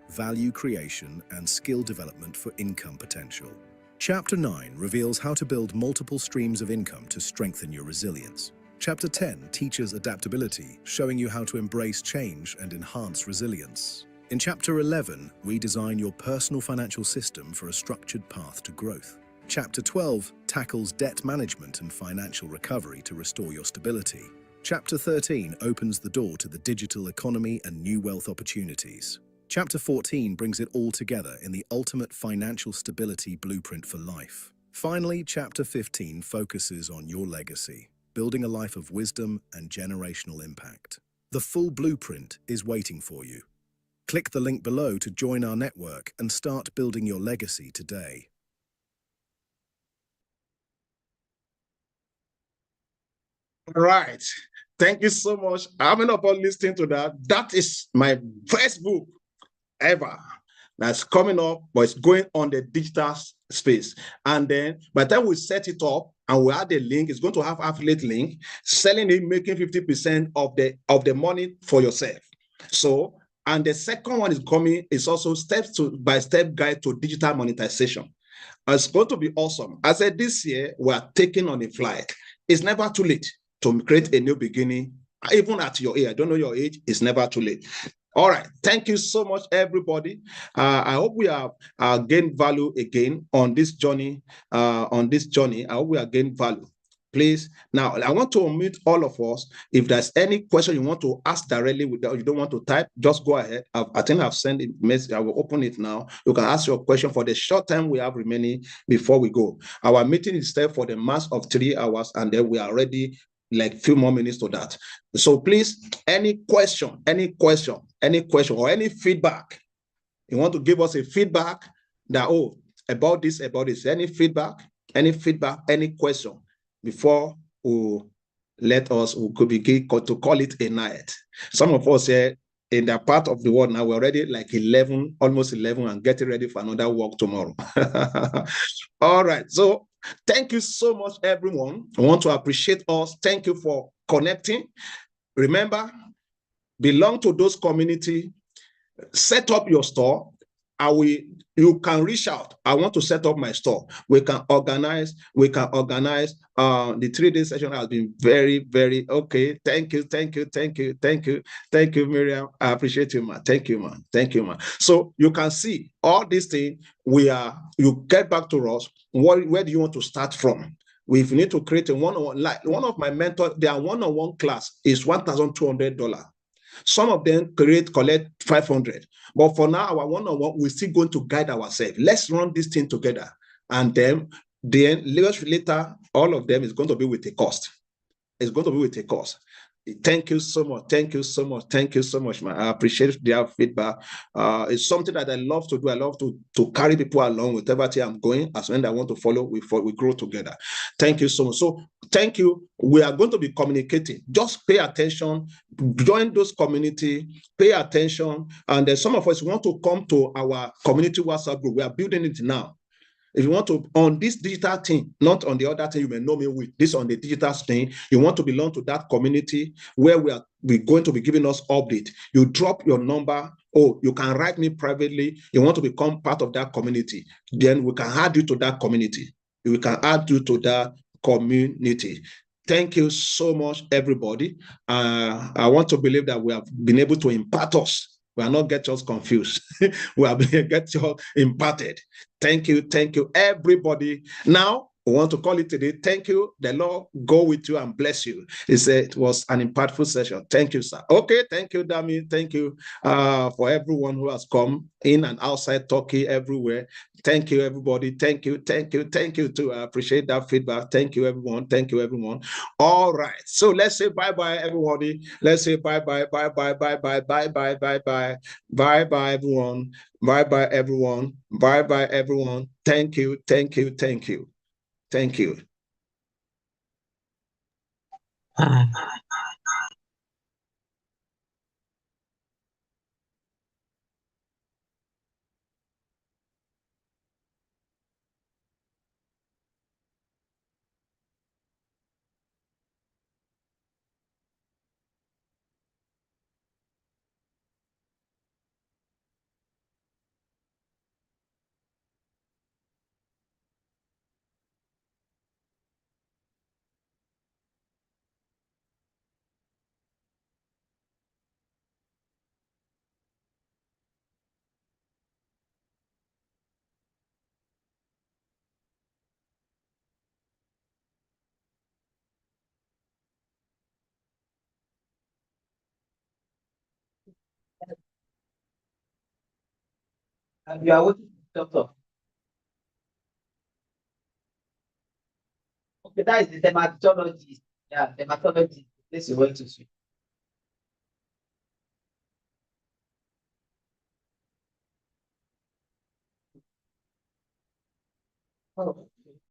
value creation and skill development for income potential. Chapter 9 reveals how to build multiple streams of income to strengthen your resilience. Chapter 10 teaches adaptability, showing you how to embrace change and enhance resilience. In Chapter 11, we design your personal financial system for a structured path to growth. Chapter 12 tackles debt management and financial recovery to restore your stability. Chapter 13 opens the door to the digital economy and new wealth opportunities. Chapter 14 brings it all together in the ultimate financial stability blueprint for life. Finally, Chapter 15 focuses on your legacy, building a life of wisdom and generational impact. The full blueprint is waiting for you. Click the link below to join our network and start building your legacy today.
All right. Thank you so much. How many of us listening to that? That is my first book ever that's coming up, but it's going on the digital space. And then by the time we set it up and we add a link, it's going to have affiliate link, selling it, making 50% of the money for yourself. So, and the second one is coming, is also step-by-step guide to digital monetization. It's going to be awesome. I said this year, we are taking on a flight. It's never too late to create a new beginning, even at your age. I don't know your age, it's never too late. All right. Thank you so much, everybody. I hope we have gained value again on this journey. I hope we have gained value. Please, now I want to unmute all of us. If there's any question you want to ask directly, you don't want to type, just go ahead. I think I've sent a message. I will open it now. You can ask your question for the short time we have remaining before we go. Our meeting is set for the max of 3 hours, and then we are ready like a few more minutes to that. So please, any question, or any feedback, you want to give us a feedback that, oh, about this, any feedback, any question, before we could begin to call it a night. Some of us here in that part of the world now, we're already like almost 11 and getting ready for another walk tomorrow. All right. So thank you so much, everyone. I want to appreciate us. Thank you for connecting. Remember, belong to those community, set up your store, you can reach out. I want to set up my store. We can organize. The 3-day session has been very, very okay. Thank you, Miriam. I appreciate you, man. Thank you, man. So you can see all these things. You get back to us. Where do you want to start from? We need to create a one-on-one. Like one of my mentors, their one-on-one class is $1,200. Some of them collect 500. But for now, our one-on-one, we're still going to guide ourselves. Let's run this thing together. And then later, all of them is going to be with a cost. It's going to be with a cost. Thank you so much, man. I appreciate their feedback. It's something that I love to do. I love to carry people along with everything I'm going. As when I want to follow, we grow together. Thank you so much. So thank you. We are going to be communicating. Just pay attention. Join those community. Pay attention. And then some of us want to come to our community WhatsApp group. We are building it now. If you want to, on this digital thing, not on the other thing you may know me with, this on the digital thing, you want to belong to that community where we're going to be giving us update. You drop your number, or you can write me privately. You want to become part of that community. Then we can add you to that community. We can add you to that community. Thank you so much, everybody. I want to believe that we have been able to impart us. We are not get us confused. We are get you imparted. Thank you, everybody. Now, we want to call it today. Thank you. The Lord go with you and bless you. It was an impactful session. Thank you, sir. Okay, thank you, Dami. Thank you for everyone who has come in and outside Turkey, everywhere. Thank you, everybody. Thank you too. I appreciate that feedback. Thank you, everyone. All right. So let's say bye-bye, everybody. Let's say bye-bye, bye-bye, everyone. Bye-bye, everyone. Bye-bye, everyone. Thank you.
You are working, doctor. Okay, that is the dermatologist. Yeah, dermatologist. This is going to see. Oh.